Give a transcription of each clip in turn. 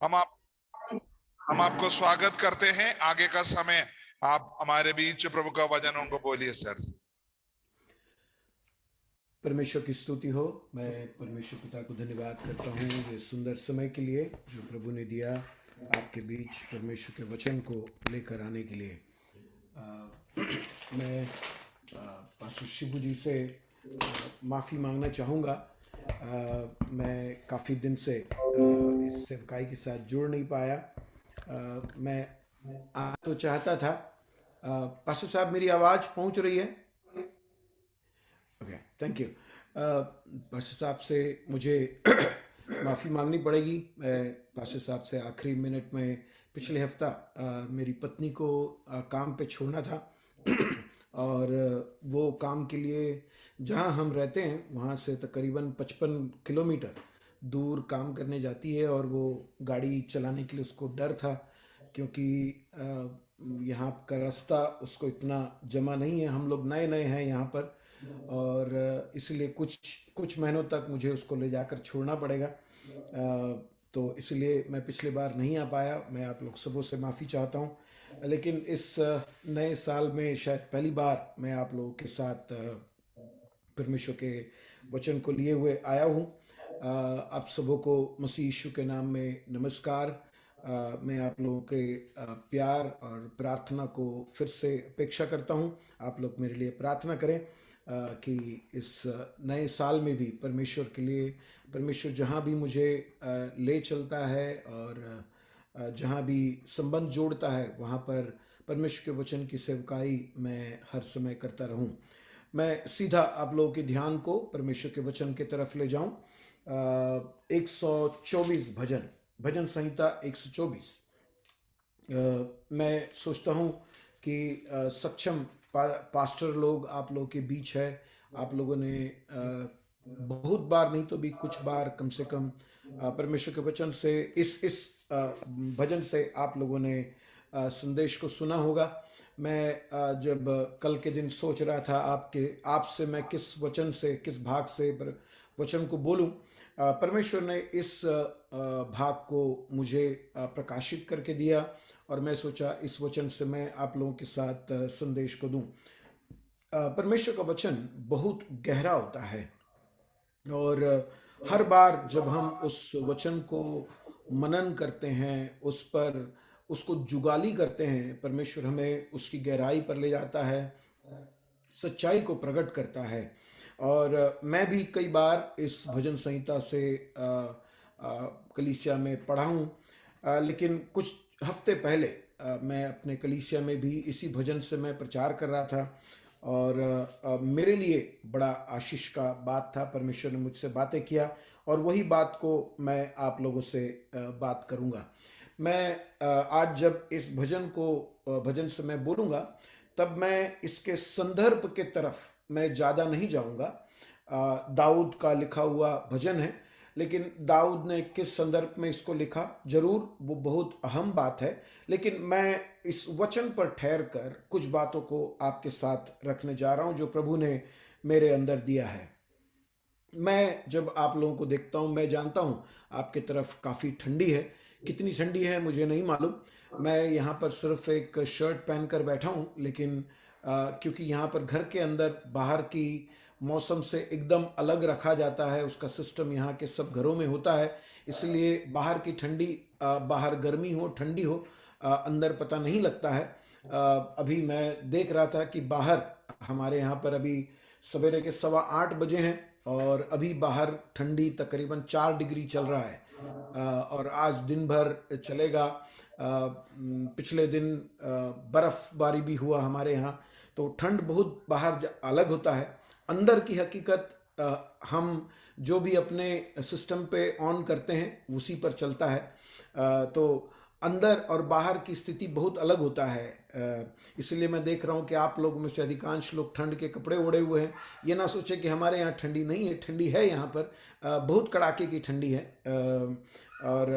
हम आप हम आपको स्वागत करते हैं। आगे का समय आप हमारे बीच प्रभु का वचन उनको बोलिए सर। परमेश्वर की स्तुति हो। मैं परमेश्वर पिता को धन्यवाद करता हूँ ये सुंदर समय के लिए जो प्रभु ने दिया आपके बीच परमेश्वर के वचन को लेकर आने के लिए। मैं पास्टर शिबू जी से माफ़ी मांगना चाहूँगा। मैं काफ़ी दिन से इस सेवकाई के साथ जुड़ नहीं पाया। मैं आ तो चाहता था। पास्टर साहब, मेरी आवाज़ पहुँच रही है? Okay, thank you. पास्टर साहब से मुझे माफ़ी मांगनी पड़ेगी। मैं पास्टर साहब से आखिरी मिनट में पिछले हफ्ता मेरी पत्नी को काम पे छोड़ना था और वो काम के लिए जहाँ हम रहते हैं वहाँ से तकरीबन 55 किलोमीटर दूर काम करने जाती है और वो गाड़ी चलाने के लिए उसको डर था क्योंकि यहाँ का रास्ता उसको इतना जमा नहीं है। हम लोग नए नए हैं यहाँ पर और इसलिए कुछ कुछ महीनों तक मुझे उसको ले जाकर छोड़ना पड़ेगा। तो इसलिए मैं पिछले बार नहीं आ पाया। मैं आप लोग सबों से माफ़ी चाहता हूँ, लेकिन इस नए साल में शायद पहली बार मैं आप लोगों के साथ परमेश्वर के वचन को लिए हुए आया हूँ। आप सबों को मसीह यीशु के नाम में नमस्कार। मैं आप लोगों के प्यार और प्रार्थना को फिर से अपेक्षा करता हूँ। आप लोग मेरे लिए प्रार्थना करें कि इस नए साल में भी परमेश्वर के लिए, परमेश्वर जहाँ भी मुझे ले चलता है और जहाँ भी संबंध जोड़ता है वहाँ पर परमेश्वर के वचन की सेवकाई मैं हर समय करता रहूं। मैं सीधा आप लोगों के ध्यान को परमेश्वर के वचन की तरफ ले जाऊं। 124 भजन, भजन संहिता 124। मैं सोचता हूं कि सक्षम पास्टर लोग आप लोगों के बीच है। आप लोगों ने बहुत बार नहीं तो भी कुछ बार कम से कम परमेश्वर के वचन से इस भजन से आप लोगों ने संदेश को सुना होगा। मैं जब कल के दिन सोच रहा था आपसे मैं किस वचन से, किस भाग से वचन को बोलूं, परमेश्वर ने इस भाग को मुझे प्रकाशित करके दिया और मैं सोचा इस वचन से मैं आप लोगों के साथ संदेश को दूं। परमेश्वर का वचन बहुत गहरा होता है और हर बार जब हम उस वचन को मनन करते हैं, उस पर उसको जुगाली करते हैं, परमेश्वर हमें उसकी गहराई पर ले जाता है, सच्चाई को प्रकट करता है। और मैं भी कई बार इस भजन संहिता से कलीसिया में पढ़ा हूँ। लेकिन कुछ हफ्ते पहले मैं अपने कलीसिया में भी इसी भजन से मैं प्रचार कर रहा था और मेरे लिए बड़ा आशीष का बात था। परमेश्वर ने मुझसे बातें किया और वही बात को मैं आप लोगों से बात करूँगा। मैं आज जब इस भजन से मैं बोलूँगा तब मैं इसके संदर्भ के तरफ मैं ज़्यादा नहीं जाऊँगा। दाऊद का लिखा हुआ भजन है, लेकिन दाऊद ने किस संदर्भ में इसको लिखा, जरूर वो बहुत अहम बात है, लेकिन मैं इस वचन पर ठहर कर कुछ बातों को आपके साथ रखने जा रहा हूं जो प्रभु ने मेरे अंदर दिया है। मैं जब आप लोगों को देखता हूं, मैं जानता हूं आपके तरफ काफ़ी ठंडी है। कितनी ठंडी है मुझे नहीं मालूम। मैं यहाँ पर सिर्फ एक शर्ट पहनकर बैठा हूं, लेकिन क्योंकि यहाँ पर घर के अंदर बाहर की मौसम से एकदम अलग रखा जाता है, उसका सिस्टम यहाँ के सब घरों में होता है, इसलिए बाहर की ठंडी, बाहर गर्मी हो ठंडी हो, अंदर पता नहीं लगता है। अभी मैं देख रहा था कि बाहर हमारे यहाँ पर अभी सवेरे के 8:15 बजे हैं और अभी बाहर ठंडी तकरीबन 4 डिग्री चल रहा है। और आज दिन भर चलेगा। पिछले दिन बर्फबारी भी हुआ हमारे यहाँ, तो ठंड बहुत बाहर अलग होता है। अंदर की हकीकत हम जो भी अपने सिस्टम पे ऑन करते हैं उसी पर चलता है। तो अंदर और बाहर की स्थिति बहुत अलग होता है। इसलिए मैं देख रहा हूँ कि आप लोगों में से अधिकांश लोग ठंड के कपड़े ओढ़े हुए हैं। ये ना सोचे कि हमारे यहाँ ठंडी नहीं है, ठंडी है यहाँ पर। बहुत कड़ाके की ठंडी है। और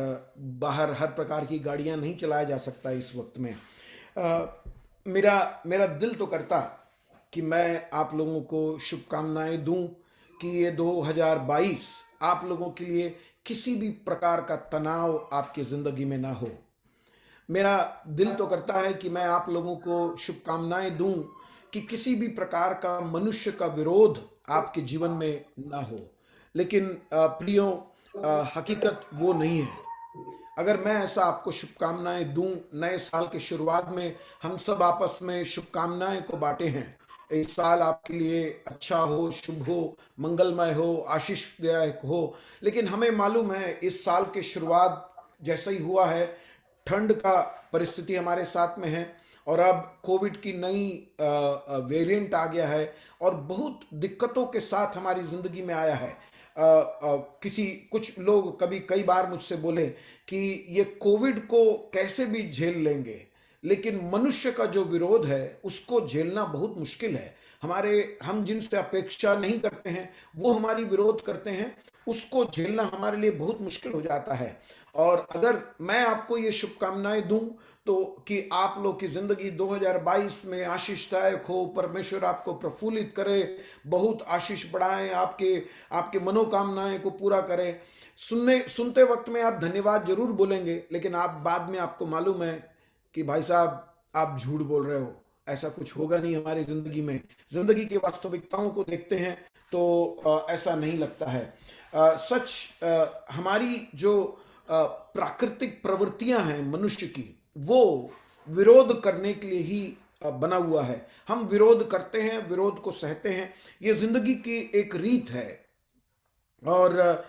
बाहर हर प्रकार की गाड़ियाँ नहीं चलाया जा सकता इस वक्त में। मेरा मेरा दिल तो करता कि मैं आप लोगों को शुभकामनाएं दूं कि ये 2022 आप लोगों के लिए किसी भी प्रकार का तनाव आपकी जिंदगी में ना हो। मेरा दिल तो करता है कि मैं आप लोगों को शुभकामनाएं दूं कि किसी भी प्रकार का मनुष्य का विरोध आपके जीवन में ना हो। लेकिन प्रियो, हकीकत वो नहीं है। अगर मैं ऐसा आपको शुभकामनाएं दूं, नए साल के शुरुआत में हम सब आपस में शुभकामनाएं को बांटे हैं, इस साल आपके लिए अच्छा हो, शुभ हो, मंगलमय हो, आशीषदायक हो। लेकिन हमें मालूम है इस साल की शुरुआत जैसा ही हुआ है, ठंड का परिस्थिति हमारे साथ में है, और अब कोविड की नई वेरिएंट आ गया है और बहुत दिक्कतों के साथ हमारी जिंदगी में आया है। किसी कुछ लोग कभी कई बार मुझसे बोले कि ये कोविड को कैसे भी झेल लेंगे, लेकिन मनुष्य का जो विरोध है उसको झेलना बहुत मुश्किल है। हम जिनसे अपेक्षा नहीं करते हैं वो हमारी विरोध करते हैं, उसको झेलना हमारे लिए बहुत मुश्किल हो जाता है। और अगर मैं आपको ये शुभकामनाएं दूं तो कि आप लोग की जिंदगी 2022 में आशीषदायक हो, परमेश्वर आपको प्रफुल्लित करे, बहुत आशीष बढ़ाएं, आपके आपके मनोकामनाएं को पूरा करें। सुनते वक्त में आप धन्यवाद जरूर बोलेंगे, लेकिन आप बाद में आपको मालूम है कि भाई साहब आप झूठ बोल रहे हो, ऐसा कुछ होगा नहीं हमारी जिंदगी में। जिंदगी की वास्तविकताओं को देखते हैं तो ऐसा नहीं लगता है। हमारी जो प्राकृतिक प्रवृत्तियां हैं मनुष्य की, वो विरोध करने के लिए ही बना हुआ है। हम विरोध करते हैं, विरोध को सहते हैं, ये जिंदगी की एक रीत है। और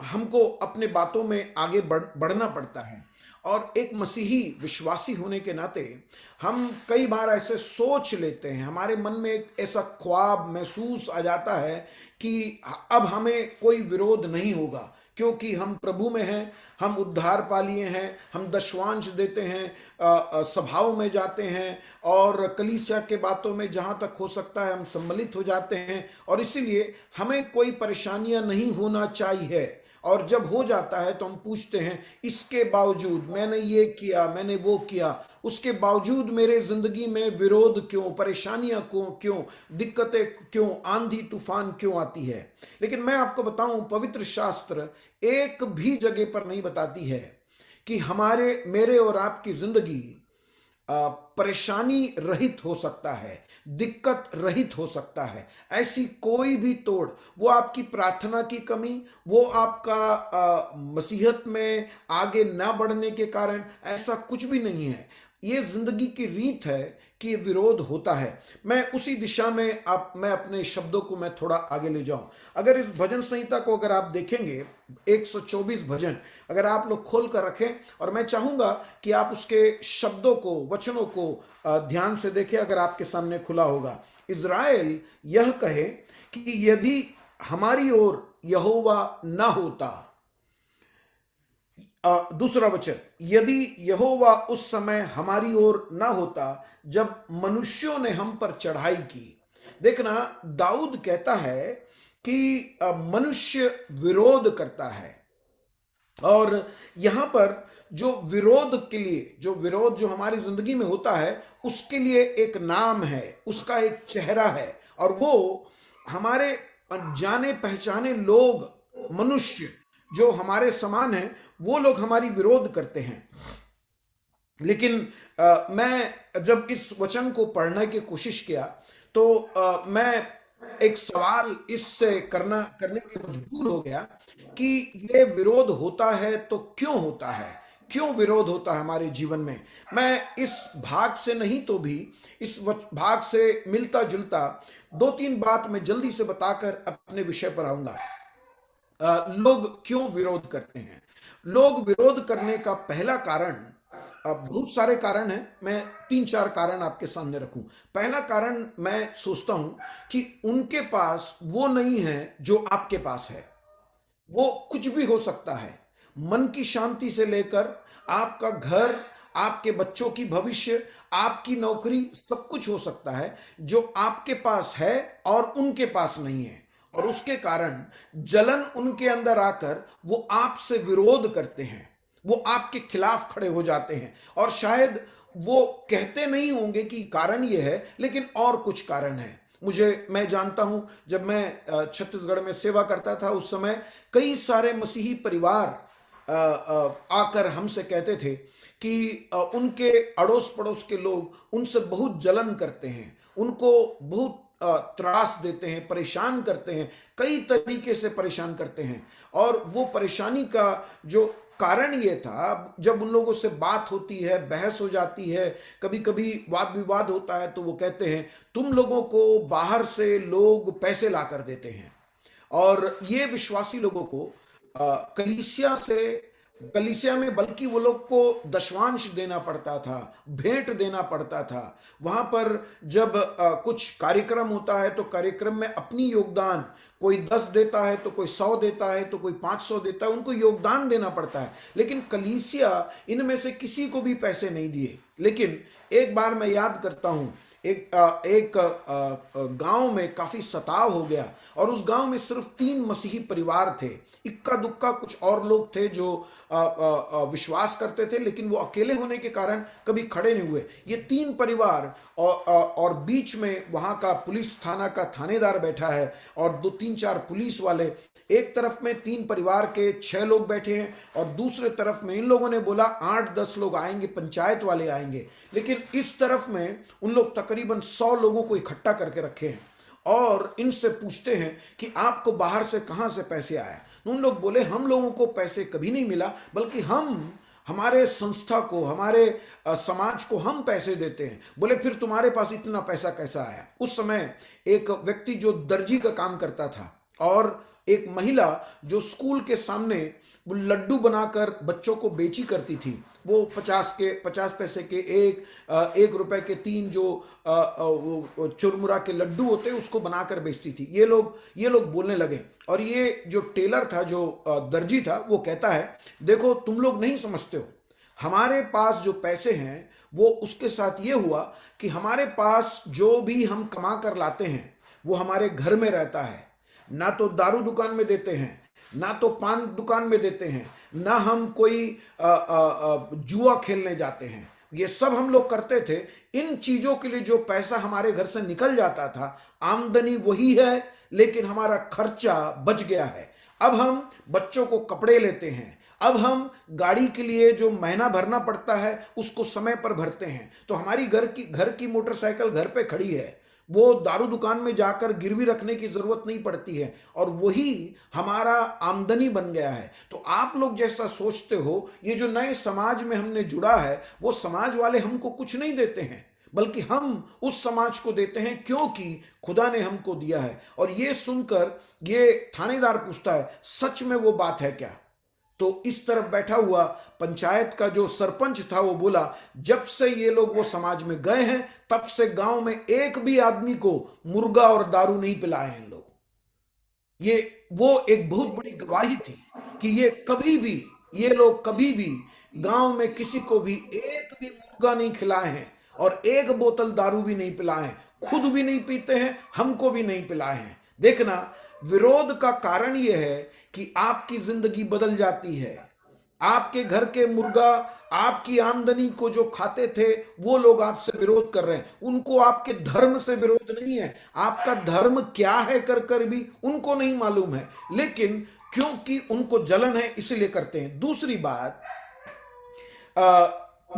हमको अपने बातों में आगे बढ़ना पड़ता है। और एक मसीही विश्वासी होने के नाते हम कई बार ऐसे सोच लेते हैं, हमारे मन में एक ऐसा ख्वाब महसूस आ जाता है कि अब हमें कोई विरोध नहीं होगा, क्योंकि हम प्रभु में हैं, हम उद्धार पा लिए हैं, हम दशवांश देते हैं, सभाओं में जाते हैं, और कलीसिया के बातों में जहाँ तक हो सकता है हम सम्मिलित हो जाते हैं, और इसीलिए हमें कोई परेशानियां नहीं होना चाहिए। और जब हो जाता है तो हम पूछते हैं, इसके बावजूद मैंने ये किया, मैंने वो किया, उसके बावजूद मेरे जिंदगी में विरोध क्यों, परेशानियां क्यों, दिक्कतें क्यों, आंधी तूफान क्यों आती है। लेकिन मैं आपको बताऊं, पवित्र शास्त्र एक भी जगह पर नहीं बताती है कि मेरे और आपकी जिंदगी परेशानी रहित हो सकता है, दिक्कत रहित हो सकता है। ऐसी कोई भी तोड़, वो आपकी प्रार्थना की कमी, वो आपका मसीहत में आगे ना बढ़ने के कारण, ऐसा कुछ भी नहीं है। ये जिंदगी की रीत है कि ये विरोध होता है। मैं उसी दिशा में मैं अपने शब्दों को मैं थोड़ा आगे ले जाऊं। अगर इस भजन संहिता को अगर आप देखेंगे, 124 भजन अगर आप लोग खोल कर रखें, और मैं चाहूंगा कि आप उसके शब्दों को, वचनों को ध्यान से देखें। अगर आपके सामने खुला होगा, इज़राइल यह कहे कि यदि हमारी ओर यहोवा ना होता, दूसरा वचन, यदि यहोवा उस समय हमारी ओर ना होता जब मनुष्यों ने हम पर चढ़ाई की। देखना, दाऊद कहता है कि मनुष्य विरोध करता है, और यहां पर जो विरोध के लिए, जो विरोध जो हमारी जिंदगी में होता है, उसके लिए एक नाम है, उसका एक चेहरा है, और वो हमारे जाने पहचाने लोग, मनुष्य जो हमारे समान हैं, वो लोग हमारी विरोध करते हैं। लेकिन मैं जब इस वचन को पढ़ने की कोशिश किया तो मैं एक सवाल इससे करने के मजबूर हो गया कि ये विरोध होता है तो क्यों होता है, क्यों विरोध होता है हमारे जीवन में। मैं इस भाग से नहीं तो भी इस भाग से मिलता जुलता दो तीन बात मैं जल्दी से बताकर अपने विषय पर आऊंगा। लोग क्यों विरोध करते हैं? लोग विरोध करने का पहला कारण, अब बहुत सारे कारण हैं, मैं तीन चार कारण आपके सामने रखूं। पहला कारण मैं सोचता हूं कि उनके पास वो नहीं है जो आपके पास है। वो कुछ भी हो सकता है, मन की शांति से लेकर आपका घर, आपके बच्चों की भविष्य, आपकी नौकरी, सब कुछ हो सकता है जो आपके पास है और उनके पास नहीं है। और उसके कारण जलन उनके अंदर आकर वो आपसे विरोध करते हैं, वो आपके खिलाफ खड़े हो जाते हैं। और शायद वो कहते नहीं होंगे कि कारण ये है, लेकिन और कुछ कारण है। मैं जानता हूं, जब मैं छत्तीसगढ़ में सेवा करता था उस समय कई सारे मसीही परिवार आकर हमसे कहते थे कि उनके अड़ोस पड़ोस के लोग उनसे बहुत जलन करते हैं, उनको बहुत त्रास देते हैं, परेशान करते हैं, कई तरीके से परेशान करते हैं। और वो परेशानी का जो कारण ये था, जब उन लोगों से बात होती है, बहस हो जाती है, कभी कभी वाद विवाद होता है, तो वो कहते हैं तुम लोगों को बाहर से लोग पैसे ला कर देते हैं। और ये विश्वासी लोगों को कलीसिया में बल्कि वो लोग को दशवांश देना पड़ता था, भेंट देना पड़ता था। वहां पर जब कुछ कार्यक्रम होता है तो कार्यक्रम में अपनी योगदान, कोई 10 देता है तो कोई 100 देता है तो कोई 500 देता है, उनको योगदान देना पड़ता है। लेकिन कलीसिया इनमें से किसी को भी पैसे नहीं दिए। लेकिन एक बार मैं याद करता हूं, एक गांव में काफी सताव हो गया और उस गांव में सिर्फ 3 मसीही परिवार थे। इक्का दुक्का कुछ और लोग थे जो विश्वास करते थे, लेकिन वो अकेले होने के कारण कभी खड़े नहीं हुए। ये 3 परिवार और बीच में वहां का पुलिस थाना का थानेदार बैठा है और 2-3-4 पुलिस वाले। एक तरफ में 3 परिवार के 6 लोग बैठे हैं और दूसरे तरफ में इन लोगों ने बोला 8-10 लोग आएंगे, पंचायत वाले आएंगे। लेकिन इस तरफ में उन लोग तकरीबन 100 लोगों को इकट्ठा करके रखे हैं और इनसे पूछते हैं कि आपको बाहर से कहां से पैसे आया। उन लोग बोले हम लोगों को पैसे कभी नहीं मिला, बल्कि हमारे संस्था को, हमारे समाज को हम पैसे देते हैं। बोले फिर तुम्हारे पास इतना पैसा कैसा आया। उस समय एक व्यक्ति जो दर्जी का काम करता था और एक महिला जो स्कूल के सामने वो लड्डू बनाकर बच्चों को बेची करती थी, वो 50 पैसे के 1 रुपए के 3 जो वो चुरमुरा के लड्डू होते उसको बनाकर बेचती थी। ये लोग बोलने लगे और ये जो टेलर था, जो दर्जी था, वो कहता है देखो तुम लोग नहीं समझते हो, हमारे पास जो पैसे हैं वो उसके साथ ये हुआ कि हमारे पास जो भी हम कमा कर लाते हैं वो हमारे घर में रहता है। ना तो दारू दुकान में देते हैं, ना तो पान दुकान में देते हैं, ना हम कोई जुआ खेलने जाते हैं। ये सब हम लोग करते थे। इन चीजों के लिए जो पैसा हमारे घर से निकल जाता था, आमदनी वही है, लेकिन हमारा खर्चा बच गया है। अब हम बच्चों को कपड़े लेते हैं, अब हम गाड़ी के लिए जो महीना भरना पड़ता है उसको समय पर भरते हैं। तो हमारी घर की मोटरसाइकिल घर पे खड़ी है, वो दारू दुकान में जाकर गिरवी रखने की जरूरत नहीं पड़ती है और वही हमारा आमदनी बन गया है। तो आप लोग जैसा सोचते हो, ये जो नए समाज में हमने जुड़ा है, वो समाज वाले हमको कुछ नहीं देते हैं, बल्कि हम उस समाज को देते हैं क्योंकि खुदा ने हमको दिया है। और ये सुनकर ये थानेदार पूछता है सच में वो बात है क्या। तो इस तरफ बैठा हुआ पंचायत का जो सरपंच था वो बोला जब से ये लोग वो समाज में गए हैं तब से गांव में एक भी आदमी को मुर्गा और दारू नहीं पिलाए हैं लोग। ये वो एक बहुत बड़ी गवाही थी कि ये लोग कभी भी गांव में किसी को भी एक भी मुर्गा नहीं खिलाए हैं और एक बोतल दारू भी नहीं पिलाए हैं, खुद भी नहीं पीते हैं, हमको भी नहीं पिलाए हैं। देखना, विरोध का कारण यह है कि आपकी जिंदगी बदल जाती है। आपके घर के मुर्गा आपकी आमदनी को जो खाते थे वो लोग आपसे विरोध कर रहे हैं। उनको आपके धर्म से विरोध नहीं है, आपका धर्म क्या है कर भी उनको नहीं मालूम है, लेकिन क्योंकि उनको जलन है इसलिए करते हैं। दूसरी बात,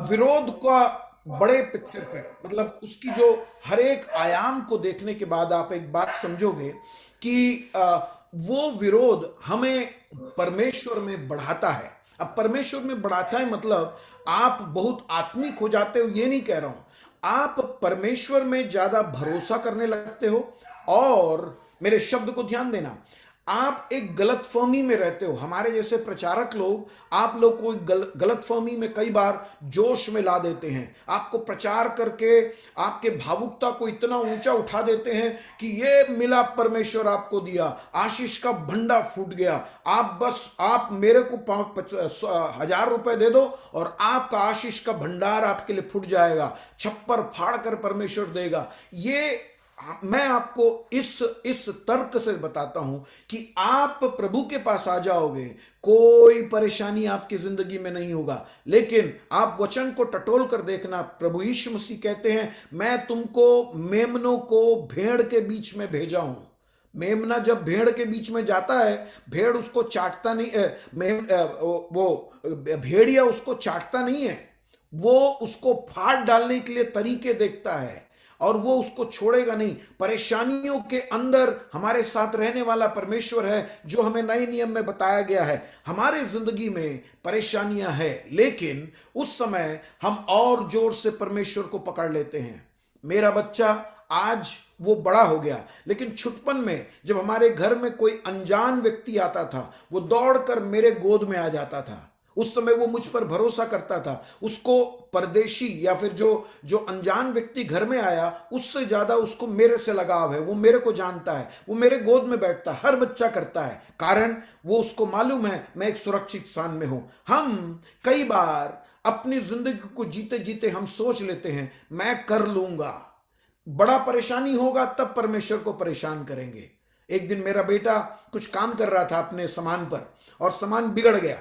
विरोध का बड़े पिक्चर पर, मतलब उसकी जो हर एक आयाम को देखने के बाद आप एक बात समझोगे कि वो विरोध हमें परमेश्वर में बढ़ाता है। अब परमेश्वर में बढ़ाता है मतलब आप बहुत आत्मिक हो जाते हो, ये नहीं कह रहा हूं। आप परमेश्वर में ज्यादा भरोसा करने लगते हो और मेरे शब्द को ध्यान देना, आप एक गलतफहमी में रहते हो। हमारे जैसे प्रचारक लोग आप लोग को गलतफहमी में कई बार जोश में ला देते हैं, आपको प्रचार करके आपके भावुकता को इतना ऊंचा उठा देते हैं कि ये मिला, परमेश्वर आपको दिया, आशीष का भंडा फूट गया, आप मेरे को 1000 रुपए दे दो और आपका आशीष का भंडार आपके लिए फूट जाएगा, छप्पर फाड़ कर परमेश्वर देगा। ये मैं आपको इस तर्क से बताता हूं कि आप प्रभु के पास आ जाओगे, कोई परेशानी आपकी जिंदगी में नहीं होगा। लेकिन आप वचन को टटोल कर देखना, प्रभु यीशु मसीह कहते हैं, मैं तुमको मेमनों को भेड़ के बीच में भेजा हूं। मेमना जब भेड़ के बीच में जाता है, भेड़ उसको चाटता नहीं, वो भेड़िया उसको चाटता नहीं है, वो उसको फाड़ डालने के लिए तरीके देखता है और वो उसको छोड़ेगा नहीं। परेशानियों के अंदर हमारे साथ रहने वाला परमेश्वर है, जो हमें नए नियम में बताया गया है। हमारे जिंदगी में परेशानियां हैं, लेकिन उस समय हम और जोर से परमेश्वर को पकड़ लेते हैं। मेरा बच्चा आज वो बड़ा हो गया, लेकिन छुटपन में जब हमारे घर में कोई अनजान व्यक्ति आता था, वो दौड़कर मेरे गोद में आ जाता था। उस समय वो मुझ पर भरोसा करता था। उसको परदेशी या फिर जो जो अनजान व्यक्ति घर में आया, उससे ज्यादा उसको मेरे से लगाव है। वो मेरे को जानता है, वो मेरे गोद में बैठता है। हर बच्चा करता है, कारण वो उसको मालूम है मैं एक सुरक्षित स्थान में हूं। हम कई बार अपनी जिंदगी को जीते जीते हम सोच लेते हैं मैं कर लूंगा, बड़ा परेशानी होगा तब परमेश्वर को परेशान करेंगे। एक दिन मेरा बेटा कुछ काम कर रहा था अपने सामान पर, और सामान बिगड़ गया।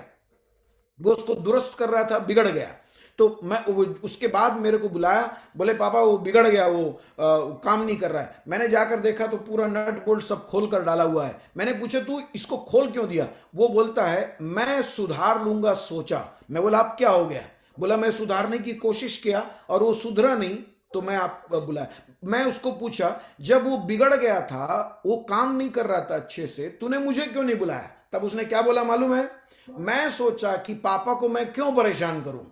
वो उसको दुरुस्त कर रहा था, बिगड़ गया। तो उसके बाद मेरे को बुलाया, बोले पापा वो बिगड़ गया, वो काम नहीं कर रहा है। मैंने जाकर देखा तो पूरा नट बोल्ट सब खोल कर डाला हुआ है। मैंने पूछा तू इसको खोल क्यों दिया? वो बोलता है मैं सुधार लूंगा सोचा। मैं बोला अब क्या हो गया? बोला मैं सुधारने की कोशिश किया और वो सुधरा नहीं, तो मैं आप बुलाया। मैं उसको पूछा जब वो बिगड़ गया था, वो काम नहीं कर रहा था अच्छे से, तूने मुझे क्यों नहीं बुलाया? तब उसने क्या बोला मालूम है? मैं सोचा कि पापा को मैं क्यों परेशान करूं,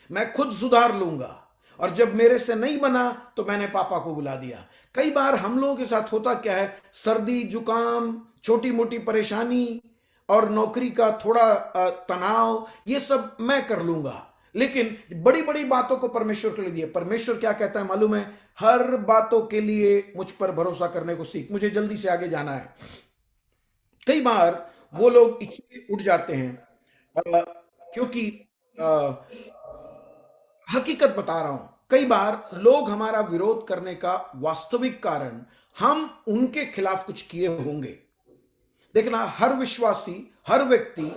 मैं खुद सुधार लूंगा, और जब मेरे से नहीं बना तो मैंने पापा को बुला दिया। कई बार हम लोगों के साथ होता क्या है, सर्दी जुकाम, छोटी मोटी परेशानी और नौकरी का थोड़ा तनाव, ये सब मैं कर लूंगा, लेकिन बड़ी बड़ी बातों को परमेश्वर के लिए दिए। परमेश्वर क्या कहता है मालूम है? हर बातों के लिए मुझ पर भरोसा करने को सीख। मुझे जल्दी से आगे जाना है। कई बार वो लोग इसलिए उठ जाते हैं क्योंकि हकीकत बता रहा हूं, कई बार लोग हमारा विरोध करने का वास्तविक कारण हम उनके खिलाफ कुछ किए होंगे। देखना, हर विश्वासी, हर व्यक्ति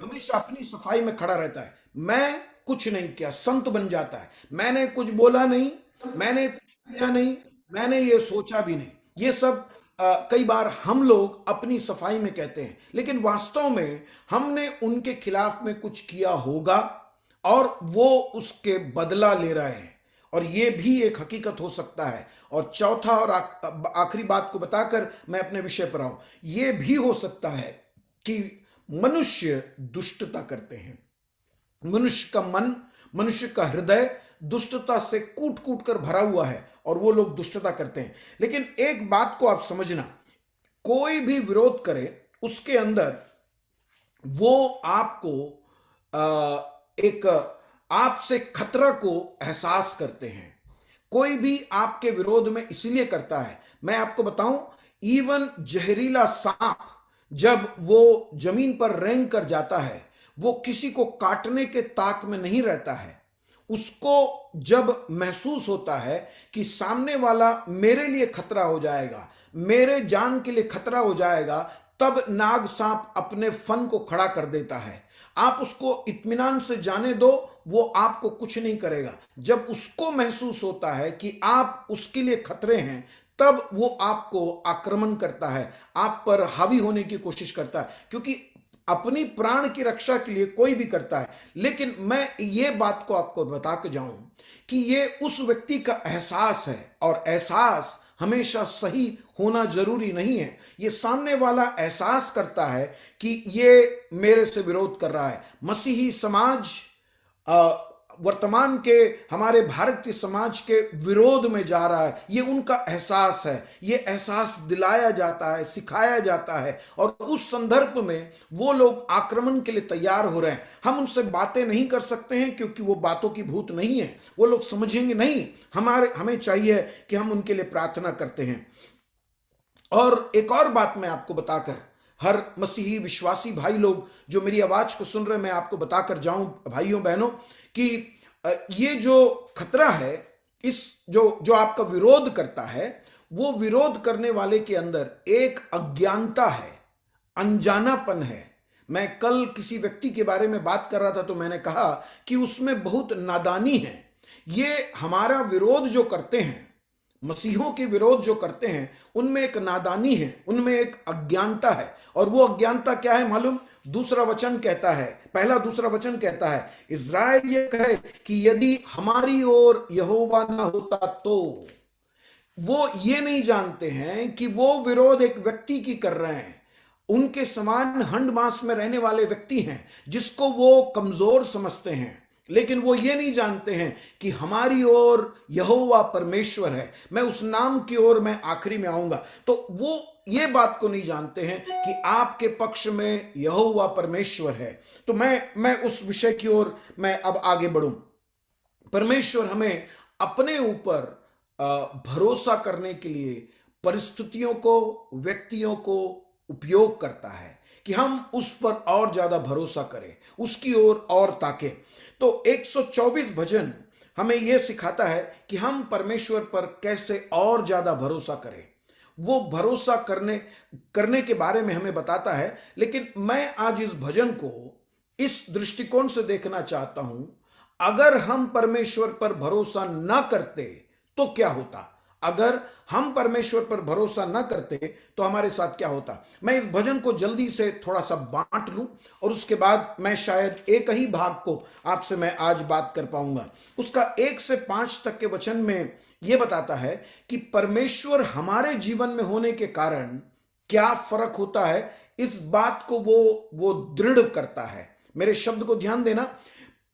हमेशा अपनी सफाई में खड़ा रहता है। मैं कुछ नहीं किया, संत बन जाता है। मैंने कुछ बोला नहीं, मैंने कुछ किया नहीं, मैंने ये सोचा भी नहीं। ये सब कई बार हम लोग अपनी सफाई में कहते हैं, लेकिन वास्तव में हमने उनके खिलाफ में कुछ किया होगा और वो उसके बदला ले रहे हैं, और ये भी एक हकीकत हो सकता है। और चौथा और आखिरी बात को बताकर मैं अपने विषय पर आऊं, ये भी हो सकता है कि मनुष्य दुष्टता करते हैं। मनुष्य का मन, मनुष्य का हृदय दुष्टता से कूट कूट कर भरा हुआ है और वो लोग दुष्टता करते हैं। लेकिन एक बात को आप समझना, कोई भी विरोध करे उसके अंदर वो आपको एक आपसे खतरा को एहसास करते हैं। कोई भी आपके विरोध में इसलिए करता है, मैं आपको बताऊं, इवन जहरीला सांप जब वो जमीन पर रेंग कर जाता है, वो किसी को काटने के ताक में नहीं रहता है। उसको जब महसूस होता है कि सामने वाला मेरे लिए खतरा हो जाएगा, मेरे जान के लिए खतरा हो जाएगा, तब नाग सांप अपने फन को खड़ा कर देता है। आप उसको इत्मीनान से जाने दो, वो आपको कुछ नहीं करेगा। जब उसको महसूस होता है कि आप उसके लिए खतरे हैं, तब वो आपको आक्रमण करता है, आप पर हावी होने की कोशिश करता है, क्योंकि अपनी प्राण की रक्षा के लिए कोई भी करता है। लेकिन मैं ये बात को आपको बता के जाऊं कि ये उस व्यक्ति का एहसास है, और एहसास हमेशा सही होना जरूरी नहीं है। ये सामने वाला एहसास करता है कि ये मेरे से विरोध कर रहा है। मसीही समाज वर्तमान के हमारे भारत के समाज के विरोध में जा रहा है, ये उनका एहसास है। ये एहसास दिलाया जाता है, सिखाया जाता है, और उस संदर्भ में वो लोग आक्रमण के लिए तैयार हो रहे हैं। हम उनसे बातें नहीं कर सकते हैं क्योंकि वो बातों की भूत नहीं है, वो लोग समझेंगे नहीं। हमें चाहिए कि हम उनके लिए प्रार्थना करते हैं। और एक और बात मैं आपको बताकर, हर मसीही विश्वासी भाई लोग जो मेरी आवाज को सुन रहे हैं, मैं आपको बताकर जाऊं भाइयों बहनों कि ये जो खतरा है, इस जो जो आपका विरोध करता है, वो विरोध करने वाले के अंदर एक अज्ञानता है, अनजानापन है। मैं कल किसी व्यक्ति के बारे में बात कर रहा था तो मैंने कहा कि उसमें बहुत नादानी है। ये हमारा विरोध जो करते हैं, मसीहों के विरोध जो करते हैं, उनमें एक नादानी है, उनमें एक अज्ञानता है। और वो अज्ञानता क्या है मालूम? दूसरा वचन कहता है, पहला दूसरा वचन कहता है, इज़राइल ये कहे कि यदि हमारी ओर यहोवा ना होता तो। वो ये नहीं जानते हैं कि वो विरोध एक व्यक्ति की कर रहे हैं, उनके समान हंड मास में रहने वाले व्यक्ति हैं जिसको वो कमजोर समझते हैं। लेकिन वो ये नहीं जानते हैं कि हमारी ओर यहोवा परमेश्वर है। मैं उस नाम की ओर मैं आखिरी में आऊंगा। तो वो ये बात को नहीं जानते हैं कि आपके पक्ष में यहोवा परमेश्वर है। तो मैं उस विषय की ओर मैं अब आगे बढ़ूं। परमेश्वर हमें अपने ऊपर भरोसा करने के लिए परिस्थितियों को, व्यक्तियों को उपयोग करता है कि हम उस पर और ज्यादा भरोसा करें, उसकी ओर और ताकें। तो 124 भजन हमें यह सिखाता है कि हम परमेश्वर पर कैसे और ज्यादा भरोसा करें। वो भरोसा करने के बारे में हमें बताता है। लेकिन मैं आज इस भजन को इस दृष्टिकोण से देखना चाहता हूं, अगर हम परमेश्वर पर भरोसा ना करते तो क्या होता? अगर हम परमेश्वर पर भरोसा ना करते तो हमारे साथ क्या होता? मैं इस भजन को जल्दी से थोड़ा सा बांट लूं और उसके बाद मैं शायद एक ही भाग को आपसे मैं आज बात कर पाऊंगा। उसका 1 से 5 तक के वचन में यह बताता है कि परमेश्वर हमारे जीवन में होने के कारण क्या फर्क होता है, इस बात को वो दृढ़ करता है। मेरे शब्द को ध्यान देना,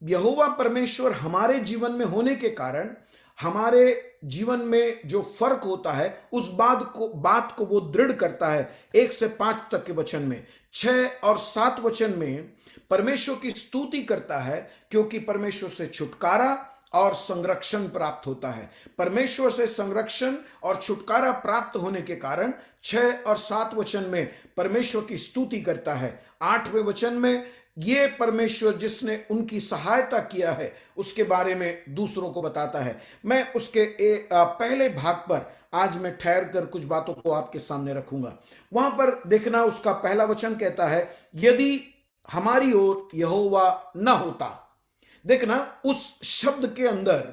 यहोवा परमेश्वर हमारे जीवन में होने के कारण हमारे जीवन में जो फर्क होता है उस बात को वो दृढ़ करता है। 1 से 5 तक के वचन में, 6 और 7 वचन में परमेश्वर की स्तुति करता है, क्योंकि परमेश्वर से छुटकारा और संरक्षण प्राप्त होता है। परमेश्वर से संरक्षण और छुटकारा प्राप्त होने के कारण 6 और 7 वचन में परमेश्वर की स्तुति करता है। 8वें वचन में ये परमेश्वर जिसने उनकी सहायता किया है उसके बारे में दूसरों को बताता है। मैं उसके पहले भाग पर आज मैं ठहर कर कुछ बातों को आपके सामने रखूंगा। वहां पर देखना, उसका पहला वचन कहता है, यदि हमारी ओर यहोवा न होता। देखना, उस शब्द के अंदर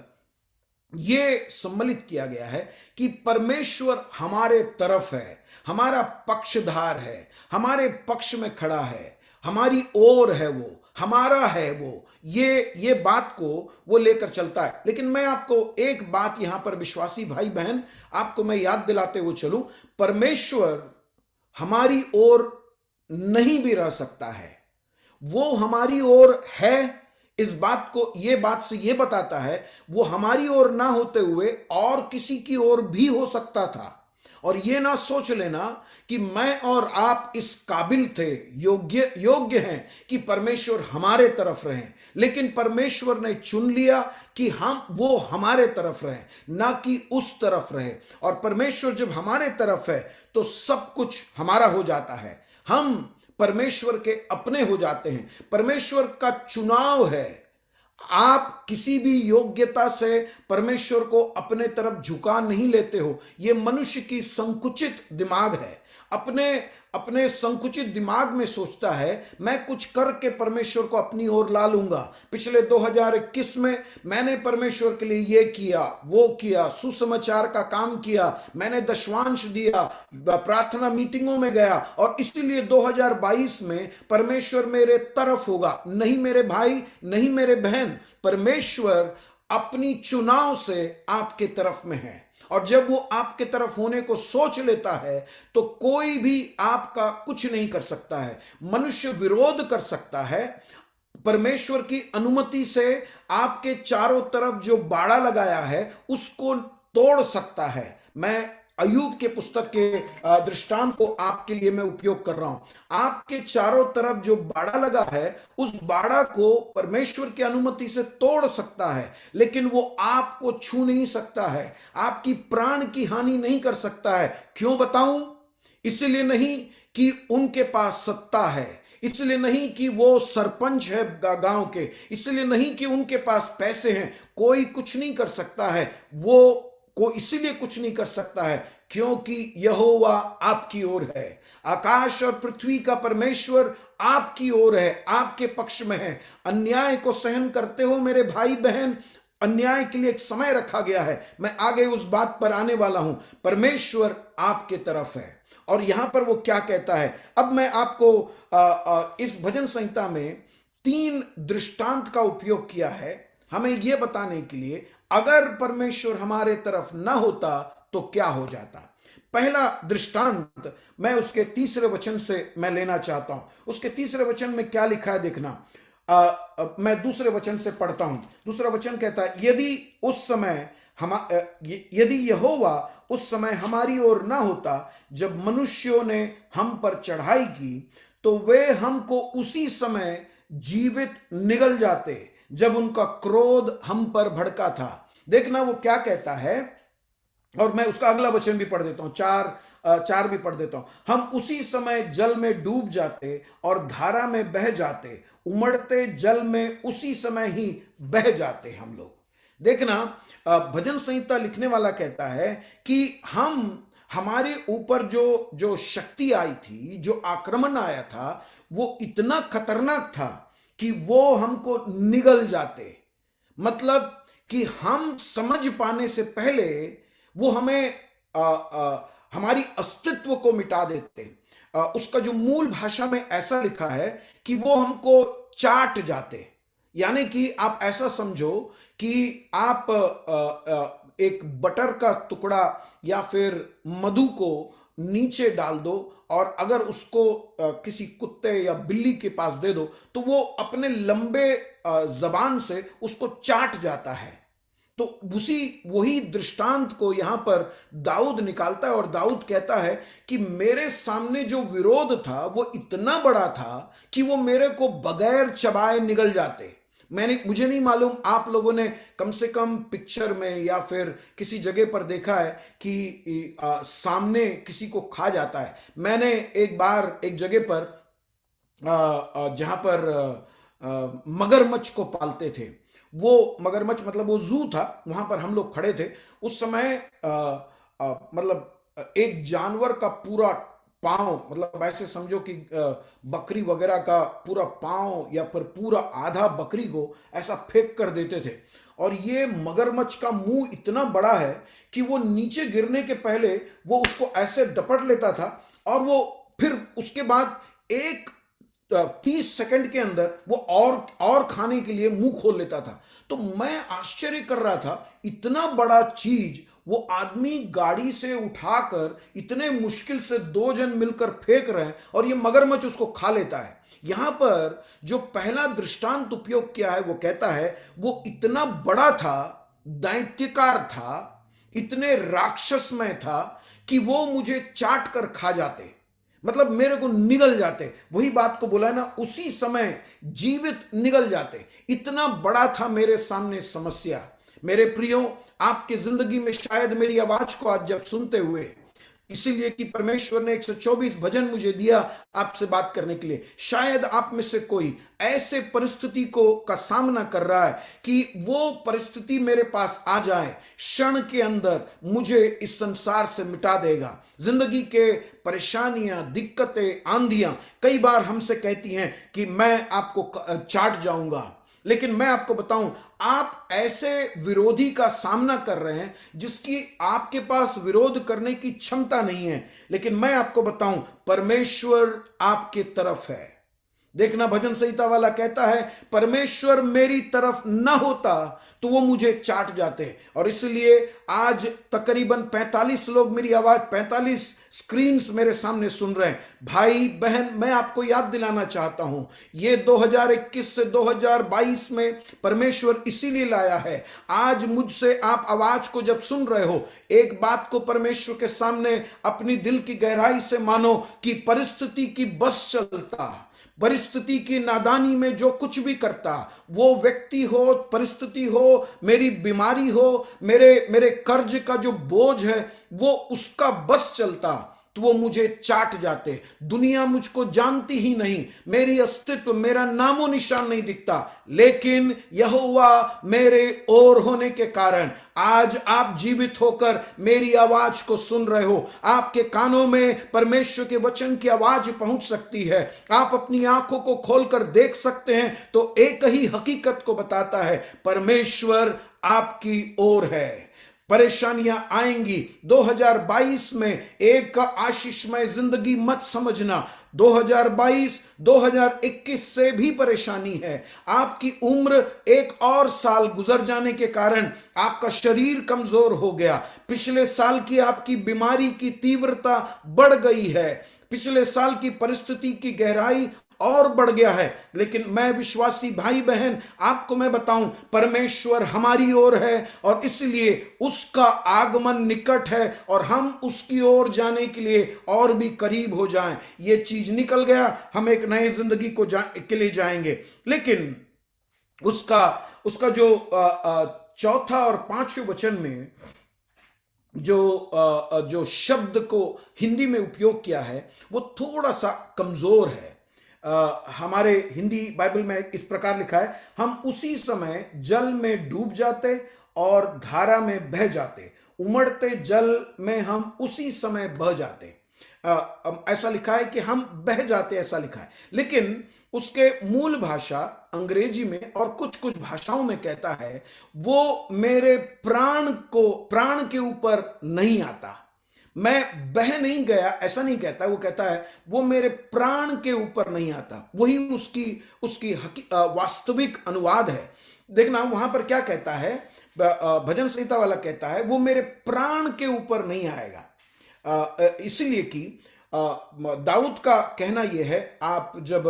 यह सम्मिलित किया गया है कि परमेश्वर हमारे तरफ है, हमारा पक्षधार है, हमारे पक्ष में खड़ा है, हमारी ओर है, वो हमारा है, वो ये बात को वो लेकर चलता है। लेकिन मैं आपको एक बात यहां पर विश्वासी भाई बहन आपको मैं याद दिलाते हुए चलूं, परमेश्वर हमारी ओर नहीं भी रह सकता है, वो हमारी ओर है। इस बात को, ये बात से ये बताता है वो हमारी ओर ना होते हुए और किसी की ओर भी हो सकता था। और ये ना सोच लेना कि मैं और आप इस काबिल थे, योग्य हैं कि परमेश्वर हमारे तरफ रहे। लेकिन परमेश्वर ने चुन लिया कि वो हमारे तरफ रहे, ना कि उस तरफ रहे। और परमेश्वर जब हमारे तरफ है तो सब कुछ हमारा हो जाता है, हम परमेश्वर के अपने हो जाते हैं। परमेश्वर का चुनाव है। आप किसी भी योग्यता से परमेश्वर को अपने तरफ झुका नहीं लेते हो। यह मनुष्य की संकुचित दिमाग है, अपने संकुचित दिमाग में सोचता है मैं कुछ करके परमेश्वर को अपनी ओर ला लूंगा। पिछले 2021 में मैंने परमेश्वर के लिए ये किया, वो किया, सुसमाचार का काम किया, मैंने दशवांश दिया, प्रार्थना मीटिंगों में गया, और इसीलिए 2022 में परमेश्वर मेरे तरफ होगा। नहीं मेरे भाई, नहीं मेरे बहन, परमेश्वर अपनी चुनाव से आपके तरफ में है। और जब वो आपके तरफ होने को सोच लेता है तो कोई भी आपका कुछ नहीं कर सकता है। मनुष्य विरोध कर सकता है, परमेश्वर की अनुमति से आपके चारों तरफ जो बाड़ा लगाया है उसको तोड़ सकता है। मैं अय्यूब के पुस्तक के दृष्टांत को आपके लिए मैं उपयोग कर रहा हूं। आपके चारों तरफ जो बाड़ा लगा है उस बाड़ा को परमेश्वर की अनुमति से तोड़ सकता है, लेकिन वो आपको छू नहीं सकता है, आपकी प्राण की हानि नहीं कर सकता है। क्यों बताऊं? इसलिए नहीं कि उनके पास सत्ता है, इसलिए नहीं कि वो सरपंच है गांव के, इसलिए नहीं कि उनके पास पैसे हैं। कोई कुछ नहीं कर सकता है, वो को इसीलिए कुछ नहीं कर सकता है क्योंकि यहोवा आपकी ओर है। आकाश और पृथ्वी का परमेश्वर आपकी ओर है, आपके पक्ष में है। अन्याय को सहन करते हो मेरे भाई बहन, अन्याय के लिए एक समय रखा गया है। मैं आगे उस बात पर आने वाला हूं। परमेश्वर आपके तरफ है। और यहां पर वो क्या कहता है, अब मैं आपको इस भजन संहिता में 3 दृष्टांत का उपयोग किया है हमें यह बताने के लिए, अगर परमेश्वर हमारे तरफ ना होता तो क्या हो जाता। पहला दृष्टांत मैं उसके 3 वचन से मैं लेना चाहता हूं। उसके 3 वचन में क्या लिखा है देखना। मैं 2 वचन से पढ़ता हूं। 2 वचन कहता है, यदि यहोवा उस समय हमारी ओर ना होता जब मनुष्यों ने हम पर चढ़ाई की, तो वे हमको उसी समय जीवित निगल जाते जब उनका क्रोध हम पर भड़का था। देखना वो क्या कहता है, और मैं उसका अगला वचन भी पढ़ देता हूं, 4 भी पढ़ देता हूं। हम उसी समय जल में डूब जाते और धारा में बह जाते, उमड़ते जल में उसी समय ही बह जाते हम लोग। देखना, भजन संहिता लिखने वाला कहता है कि हमारे ऊपर जो जो शक्ति आई थी, जो आक्रमण आया था, वो इतना खतरनाक था कि वो हमको निगल जाते। मतलब कि हम समझ पाने से पहले वो हमें हमारी अस्तित्व को मिटा देते। उसका जो मूल भाषा में ऐसा लिखा है कि वो हमको चाट जाते। यानी कि आप ऐसा समझो कि आप एक बटर का टुकड़ा या फिर मधु को नीचे डाल दो, और अगर उसको किसी कुत्ते या बिल्ली के पास दे दो तो वो अपने लंबे जबान से उसको चाट जाता है। तो वही दृष्टांत को यहां पर दाऊद निकालता है, और दाऊद कहता है कि मेरे सामने जो विरोध था वो इतना बड़ा था कि वो मेरे को बगैर चबाए निगल जाते। मुझे नहीं मालूम आप लोगों ने कम से कम पिक्चर में या फिर किसी जगह पर देखा है कि सामने किसी को खा जाता है। मैंने एक बार एक जगह पर जहां पर मगरमच्छ को पालते थे, वो मगरमच्छ मतलब वो जू था, वहां पर हम लोग खड़े थे उस समय। मतलब एक जानवर का पूरा पांव, मतलब ऐसे समझो कि बकरी वगैरह का पूरा पांव या फिर पूरा आधा बकरी को ऐसा फेंक कर देते थे। और ये मगरमच्छ का मुंह इतना बड़ा है कि वो नीचे गिरने के पहले वो उसको ऐसे डपट लेता था, और वो फिर उसके बाद एक 30 सेकंड के अंदर वो और खाने के लिए मुंह खोल लेता था। तो मैं आश्चर्य कर रहा था, इतना बड़ा चीज वो आदमी गाड़ी से उठाकर इतने मुश्किल से 2 जन मिलकर फेंक रहे हैं, और ये मगरमच्छ उसको खा लेता है। यहां पर जो पहला दृष्टांत उपयोग किया है वो कहता है वो इतना बड़ा था, दैत्यकार था, इतने राक्षसमय था कि वो मुझे चाट कर खा जाते, मतलब मेरे को निगल जाते। वही बात को बोला है ना, उसी समय जीवित निगल जाते। इतना बड़ा था मेरे सामने समस्या। मेरे प्रियो, आपकी जिंदगी में शायद मेरी आवाज को आज जब सुनते हुए, इसीलिए कि परमेश्वर ने 124 भजन मुझे दिया आपसे बात करने के लिए, शायद आप में से कोई ऐसे परिस्थिति का सामना कर रहा है कि वो परिस्थिति मेरे पास आ जाए, क्षण के अंदर मुझे इस संसार से मिटा देगा। जिंदगी के परेशानियां, दिक्कतें, आंधियां कई बार हमसे कहती हैं कि मैं आपको चाट जाऊंगा। लेकिन मैं आपको बताऊं, आप ऐसे विरोधी का सामना कर रहे हैं जिसकी आपके पास विरोध करने की क्षमता नहीं है, लेकिन मैं आपको बताऊं, परमेश्वर आपके तरफ है। देखना, भजन संहिता वाला कहता है परमेश्वर मेरी तरफ ना होता तो वो मुझे चाट जाते। और इसलिए आज तकरीबन 45 लोग मेरी आवाज 45 स्क्रीन्स मेरे सामने सुन रहे हैं। भाई बहन, मैं आपको याद दिलाना चाहता हूं, ये 2021 से 2022 में परमेश्वर इसीलिए लाया है। आज मुझसे आप आवाज को जब सुन रहे हो, एक बात को परमेश्वर के सामने अपनी दिल की गहराई से मानो कि परिस्थिति की बस चलता, परिस्थिति की नादानी में जो कुछ भी करता, वो व्यक्ति हो, परिस्थिति हो, मेरी बीमारी हो, मेरे कर्ज का जो बोझ है वो उसका बस चलता, तो वो मुझे चाट जाते। दुनिया मुझको जानती ही नहीं, मेरी अस्तित्व, मेरा नामो निशान नहीं दिखता, लेकिन यहोवा मेरे ओर होने के कारण आज आप जीवित होकर मेरी आवाज को सुन रहे हो। आपके कानों में परमेश्वर के वचन की आवाज पहुंच सकती है, आप अपनी आंखों को खोलकर देख सकते हैं, तो एक ही हकीकत को बताता है, परमेश्वर आपकी ओर है। परेशानियां आएंगी 2022 में, एक आशीषमय जिंदगी मत समझना। 2022 2021 से भी परेशानी है। आपकी उम्र एक और साल गुजर जाने के कारण आपका शरीर कमजोर हो गया। पिछले साल की आपकी बीमारी की तीव्रता बढ़ गई है, पिछले साल की परिस्थिति की गहराई और बढ़ गया है। लेकिन मैं विश्वासी भाई बहन आपको मैं बताऊं, परमेश्वर हमारी ओर है और इसलिए उसका आगमन निकट है और हम उसकी ओर जाने के लिए और भी करीब हो जाएं। ये चीज निकल गया, हम एक नई जिंदगी के लिए जाएंगे। लेकिन उसका उसका जो चौथा और पांचवें वचन में जो शब्द को हिंदी में उपयोग किया है वो थोड़ा सा कमजोर है। हमारे हिंदी बाइबल में इस प्रकार लिखा है, हम उसी समय जल में डूब जाते और धारा में बह जाते, उमड़ते जल में हम उसी समय बह जाते। ऐसा लिखा है कि हम बह जाते, ऐसा लिखा है। लेकिन उसके मूल भाषा अंग्रेजी में और कुछ कुछ भाषाओं में कहता है, वो मेरे प्राण के ऊपर नहीं आता। मैं बह नहीं गया ऐसा नहीं कहता, वो कहता है वो मेरे प्राण के ऊपर नहीं आता। वही उसकी उसकी वास्तविक अनुवाद है। देखना वहां पर क्या कहता है, भजन संहिता वाला कहता है वो मेरे प्राण के ऊपर नहीं आएगा। इसलिए कि दाऊद का कहना यह है, आप जब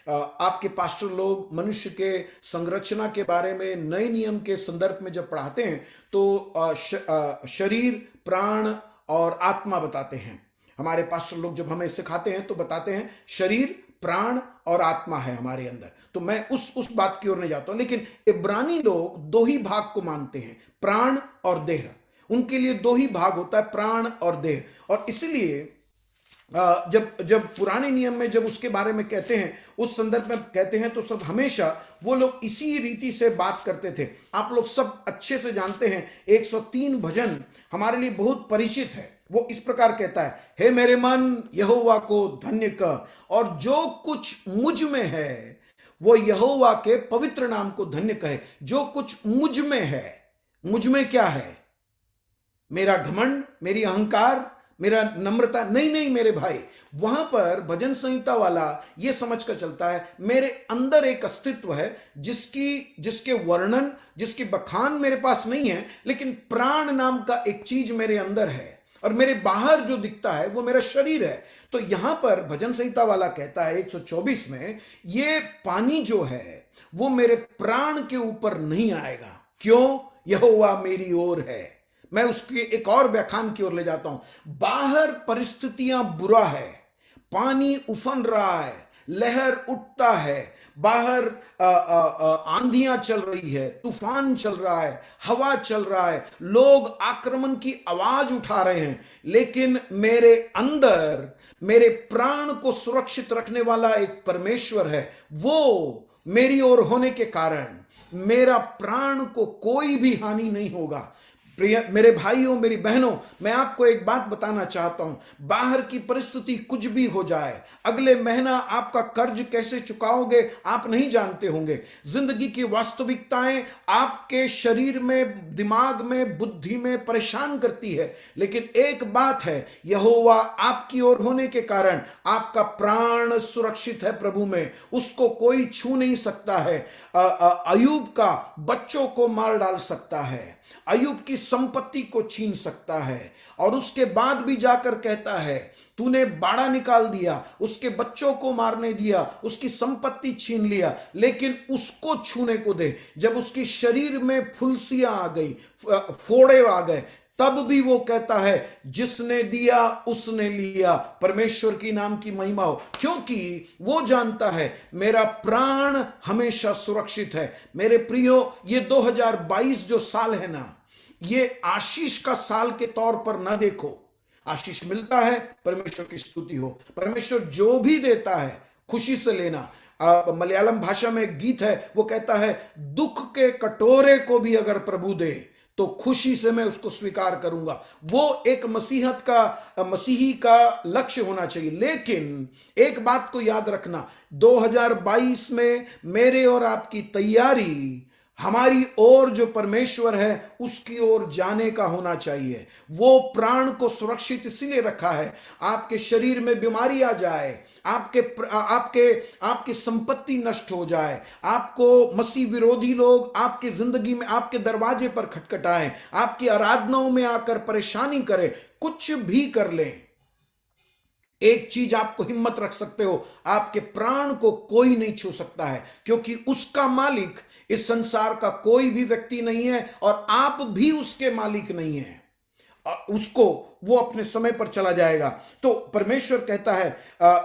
आपके पास्टर लोग मनुष्य के संरचना के बारे में नए नियम के संदर्भ में जब पढ़ाते हैं तो शरीर, प्राण और आत्मा बताते हैं। हमारे पास्टर लोग जब हमें सिखाते हैं तो बताते हैं शरीर, प्राण और आत्मा है हमारे अंदर। तो मैं उस बात की ओर नहीं जाता हूं। लेकिन इब्रानी लोग दो ही भाग को मानते हैं, प्राण और देह। उनके लिए दो ही भाग होता है, प्राण और देह। और इसलिए जब पुराने नियम में जब उसके बारे में कहते हैं, उस संदर्भ में कहते हैं, तो सब हमेशा वो लोग इसी रीति से बात करते थे। आप लोग सब अच्छे से जानते हैं, 103 भजन हमारे लिए बहुत परिचित है। वो इस प्रकार कहता है, हे मेरे मन यहोवा को धन्य कर, और जो कुछ मुझ में है वो यहोवा के पवित्र नाम को धन्य कहे। जो कुछ मुझ में है, मुझ में क्या है? मेरा घमंड, मेरी अहंकार, मेरा नम्रता नहीं मेरे भाई। वहां पर भजन संहिता वाला यह समझकर चलता है, मेरे अंदर एक अस्तित्व है जिसके वर्णन, जिसकी बखान मेरे पास नहीं है, लेकिन प्राण नाम का एक चीज मेरे अंदर है, और मेरे बाहर जो दिखता है वो मेरा शरीर है। तो यहां पर भजन संहिता वाला कहता है 124 में, ये पानी जो है वो मेरे प्राण के ऊपर नहीं आएगा। क्यों? यहोवा मेरी ओर है। मैं उसके एक और व्याख्यान की ओर ले जाता हूं। बाहर परिस्थितियां बुरा है, पानी उफन रहा है, लहर उठता है, बाहर आंधियां चल रही है, तूफान चल रहा है, हवा चल रहा है, लोग आक्रमण की आवाज उठा रहे हैं, लेकिन मेरे अंदर मेरे प्राण को सुरक्षित रखने वाला एक परमेश्वर है। वो मेरी ओर होने के कारण मेरा प्राण को कोई भी हानि नहीं होगा। प्रिय मेरे भाइयों, मेरी बहनों, मैं आपको एक बात बताना चाहता हूं, बाहर की परिस्थिति कुछ भी हो जाए, अगले महीना आपका कर्ज कैसे चुकाओगे आप नहीं जानते होंगे। जिंदगी की वास्तविकताएं आपके शरीर में, दिमाग में, बुद्धि में परेशान करती है, लेकिन एक बात है, यहोवा आपकी ओर होने के कारण आपका प्राण सुरक्षित है प्रभु में, उसको कोई छू नहीं सकता है। अय्यूब का बच्चों को मार डाल सकता है, अय्यूब की संपत्ति को छीन सकता है, और उसके बाद भी जाकर कहता है, तूने बाड़ा निकाल दिया, उसके बच्चों को मारने दिया, उसकी संपत्ति छीन लिया, लेकिन उसको छूने को दे। जब उसकी शरीर में फुलसियां आ गई, फोड़े आ गए, तब भी वो कहता है, जिसने दिया उसने लिया, परमेश्वर की नाम की महिमा हो, क्योंकि वो जानता है मेरा प्राण हमेशा सुरक्षित है। मेरे प्रियो, ये 2022 जो साल है ना, ये आशीष का साल के तौर पर ना देखो। आशीष मिलता है, परमेश्वर की स्तुति हो। परमेश्वर जो भी देता है खुशी से लेना। मलयालम भाषा में एक गीत है, वो कहता है, दुख के कटोरे को भी अगर प्रभु दे तो खुशी से मैं उसको स्वीकार करूंगा। वो एक मसीही का लक्ष्य होना चाहिए। लेकिन एक बात को याद रखना, 2022 में मेरे और आपकी तैयारी हमारी ओर जो परमेश्वर है उसकी ओर जाने का होना चाहिए। वो प्राण को सुरक्षित इसलिए रखा है, आपके शरीर में बीमारी आ जाए, आपकी संपत्ति नष्ट हो जाए, आपको मसीह विरोधी लोग आपके जिंदगी में आपके दरवाजे पर खटखटाएं, आपकी आराधनाओं में आकर परेशानी करें, कुछ भी कर लें, एक चीज आपको हिम्मत रख सकते हो, आपके प्राण को कोई नहीं छू सकता है, क्योंकि उसका मालिक इस संसार का कोई भी व्यक्ति नहीं है और आप भी उसके मालिक नहीं है। उसको वो अपने समय पर चला जाएगा। तो परमेश्वर कहता है,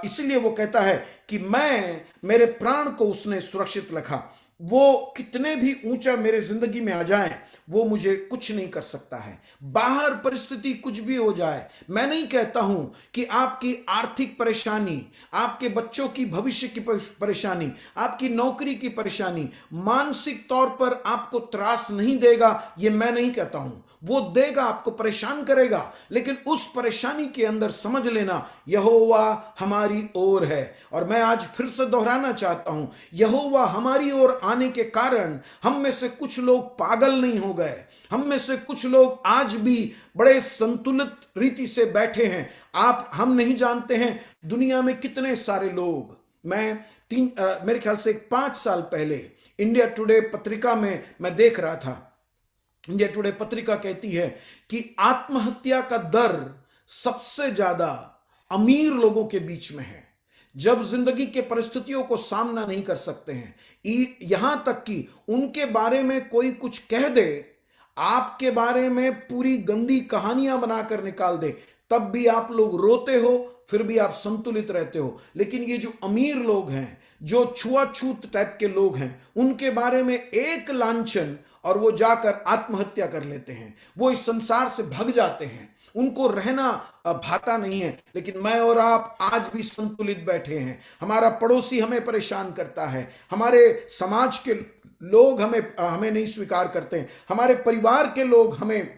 इसलिए वो कहता है कि मेरे प्राण को उसने सुरक्षित रखा। वो कितने भी ऊंचा मेरे जिंदगी में आ जाएं, वो मुझे कुछ नहीं कर सकता है। बाहर परिस्थिति कुछ भी हो जाए, मैं नहीं कहता हूं कि आपकी आर्थिक परेशानी, आपके बच्चों की भविष्य की परेशानी, आपकी नौकरी की परेशानी मानसिक तौर पर आपको त्रास नहीं देगा, ये मैं नहीं कहता हूं। वो देगा, आपको परेशान करेगा, लेकिन उस परेशानी के अंदर समझ लेना, यहोवा हमारी ओर है। और मैं आज फिर से दोहराना चाहता हूं, यहोवा हमारी ओर आने के कारण हम में से कुछ लोग पागल नहीं हो गए। हम में से कुछ लोग आज भी बड़े संतुलित रीति से बैठे हैं। हम नहीं जानते हैं दुनिया में कितने सारे लोग, मेरे ख्याल से 5 साल पहले इंडिया टुडे पत्रिका में मैं देख रहा था। इंडिया टुडे पत्रिका कहती है कि आत्महत्या का दर सबसे ज्यादा अमीर लोगों के बीच में है, जब जिंदगी के परिस्थितियों को सामना नहीं कर सकते हैं। यहां तक कि उनके बारे में कोई कुछ कह दे, आपके बारे में पूरी गंदी कहानियां बनाकर निकाल दे, तब भी आप लोग रोते हो, फिर भी आप संतुलित रहते हो। लेकिन ये जो अमीर लोग हैं, जो छुआछूत टाइप के लोग हैं, उनके बारे में एक लांछन और वो जाकर आत्महत्या कर लेते हैं, वो इस संसार से भाग जाते हैं, उनको रहना भाता नहीं है। लेकिन मैं और आप आज भी संतुलित बैठे हैं। हमारा पड़ोसी हमें परेशान करता है, हमारे समाज के लोग हमें नहीं स्वीकार करते हैं, हमारे परिवार के लोग हमें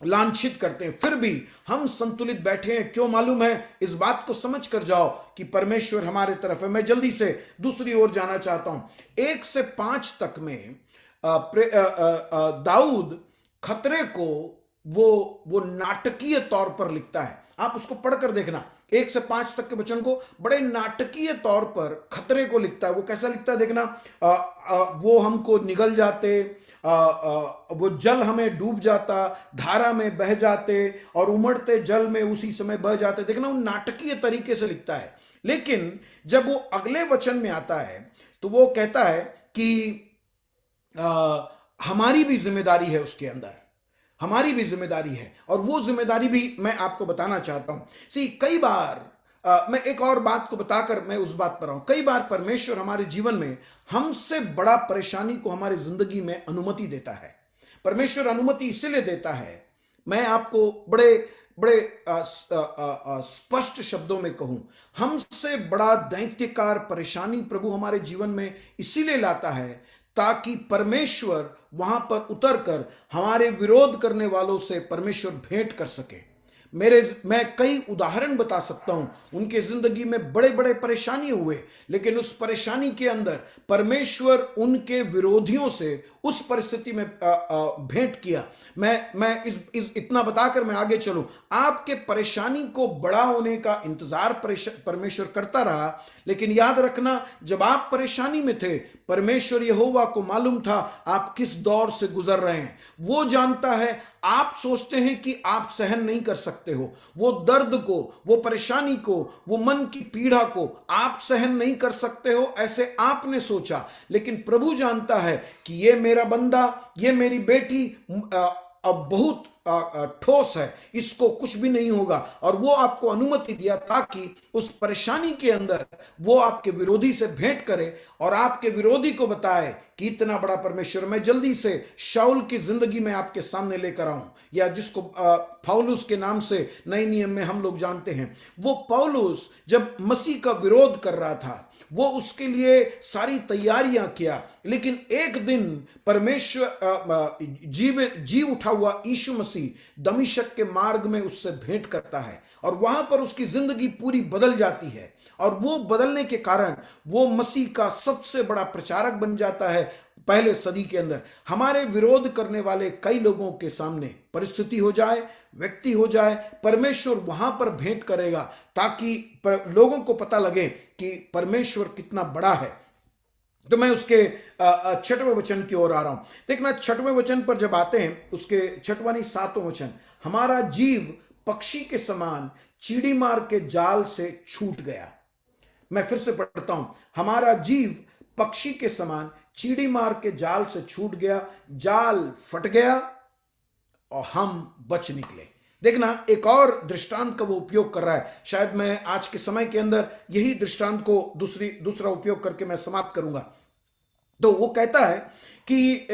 लांछित करते हैं, फिर भी हम संतुलित बैठे हैं। क्यों मालूम है? इस बात को समझ कर जाओ कि परमेश्वर हमारे तरफ है। मैं जल्दी से दूसरी ओर जाना चाहता हूं। 1 से 5 तक में दाऊद खतरे को वो नाटकीय तौर पर लिखता है। आप उसको पढ़कर देखना, 1 से 5 तक के वचन को बड़े नाटकीय तौर पर खतरे को लिखता है। वो कैसा लिखता है देखना, वो हमको निगल जाते, वो जल हमें डूब जाता, धारा में बह जाते और उमड़ते जल में उसी समय बह जाते। देखना, वो नाटकीय तरीके से लिखता है। लेकिन जब वो अगले वचन में आता है तो वो कहता है कि हमारी भी जिम्मेदारी है, उसके अंदर हमारी भी जिम्मेदारी है। और वो जिम्मेदारी भी मैं आपको बताना चाहता हूं। कई बार मैं एक और बात को बताकर मैं उस बात पर आऊं। कई बार परमेश्वर हमारे जीवन में हमसे बड़ा परेशानी को हमारे जिंदगी में अनुमति देता है। परमेश्वर अनुमति इसलिए देता है, मैं आपको बड़े बड़े स्पष्ट शब्दों में कहूं, हमसे बड़ा दैत्यकार परेशानी प्रभु हमारे जीवन में इसीलिए लाता है ताकि परमेश्वर वहां पर उतरकर हमारे विरोध करने वालों से परमेश्वर भेंट कर सके। मैं कई उदाहरण बता सकता हूं, उनके जिंदगी में बड़े बड़े परेशानी हुए, लेकिन उस परेशानी के अंदर परमेश्वर उनके विरोधियों से उस परिस्थिति में भेंट किया। मैं इतना बताकर मैं आगे चलूं। आपके परेशानी को बड़ा होने का इंतजार परमेश्वर करता रहा, लेकिन याद रखना, जब आप परेशानी में थे, परमेश्वर यहोवा को मालूम था आप किस दौर से गुजर रहे हैं। वो जानता है आप सोचते हैं कि आप सहन नहीं कर सकते हो, वो दर्द को, वो परेशानी को, वो मन की पीड़ा को आप सहन नहीं कर सकते हो, ऐसे आपने सोचा। लेकिन प्रभु जानता है कि ये मेरा बंदा, ये मेरी बेटी अब बहुत ठोस है, इसको कुछ भी नहीं होगा, और वो आपको अनुमति दिया ताकि उस परेशानी के अंदर वो आपके विरोधी से भेंट करे और आपके विरोधी को बताए कि इतना बड़ा परमेश्वर, मैं जल्दी से शाऊल की जिंदगी में आपके सामने लेकर आऊं, या जिसको पौलुस के नाम से नए नियम में हम लोग जानते हैं। वो पौलुस जब मसीह का विरोध कर रहा था, वो उसके लिए सारी तैयारियां किया, लेकिन एक दिन परमेश्वर जी उठा हुआ यीशु मसीह दमिश्क के मार्ग में उससे भेंट करता है, और वहां पर उसकी जिंदगी पूरी बदल जाती है, और वो बदलने के कारण वो मसीह का सबसे बड़ा प्रचारक बन जाता है। पहले सदी के अंदर हमारे विरोध करने वाले कई लोगों के सामने परिस्थिति हो जाए, व्यक्ति हो जाए, परमेश्वर वहां पर भेंट करेगा ताकि लोगों को पता लगे कि परमेश्वर कितना बड़ा है। तो मैं उसके 6वें वचन की ओर आ रहा हूं। देखना, 6वें वचन पर जब आते हैं, उसके 6वां नहीं 7वां वचन, हमारा जीव पक्षी के समान चीड़ी मार के जाल से छूट गया। मैं फिर से पढ़ता हूं, हमारा जीव पक्षी के समान चीड़ी मार के जाल से छूट गया, जाल फट गया और हम बच निकले। देखना, एक और दृष्टांत का वो उपयोग कर रहा है। शायद मैं आज के समय के अंदर यही दृष्टांत को दूसरा उपयोग करके मैं समाप्त करूंगा। तो वो कहता है कि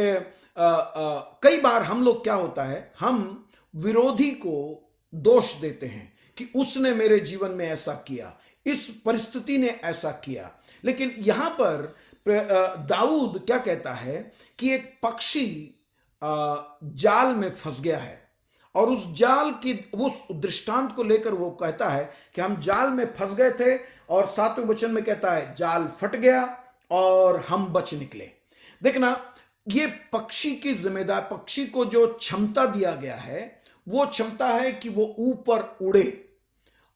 कई बार हम लोग, क्या होता है, हम विरोधी को दोष देते हैं कि उसने मेरे जीवन में ऐसा किया, इस परिस्थिति ने ऐसा किया। लेकिन यहां पर दाऊद क्या कहता है कि एक पक्षी जाल में फंस गया है, और उस जाल की, उस दृष्टांत को लेकर वो कहता है कि हम जाल में फंस गए थे, और 7वें वचन में कहता है जाल फट गया और हम बच निकले। देखना, ये पक्षी की जिम्मेदार, पक्षी को जो क्षमता दिया गया है, वो क्षमता है कि वो ऊपर उड़े,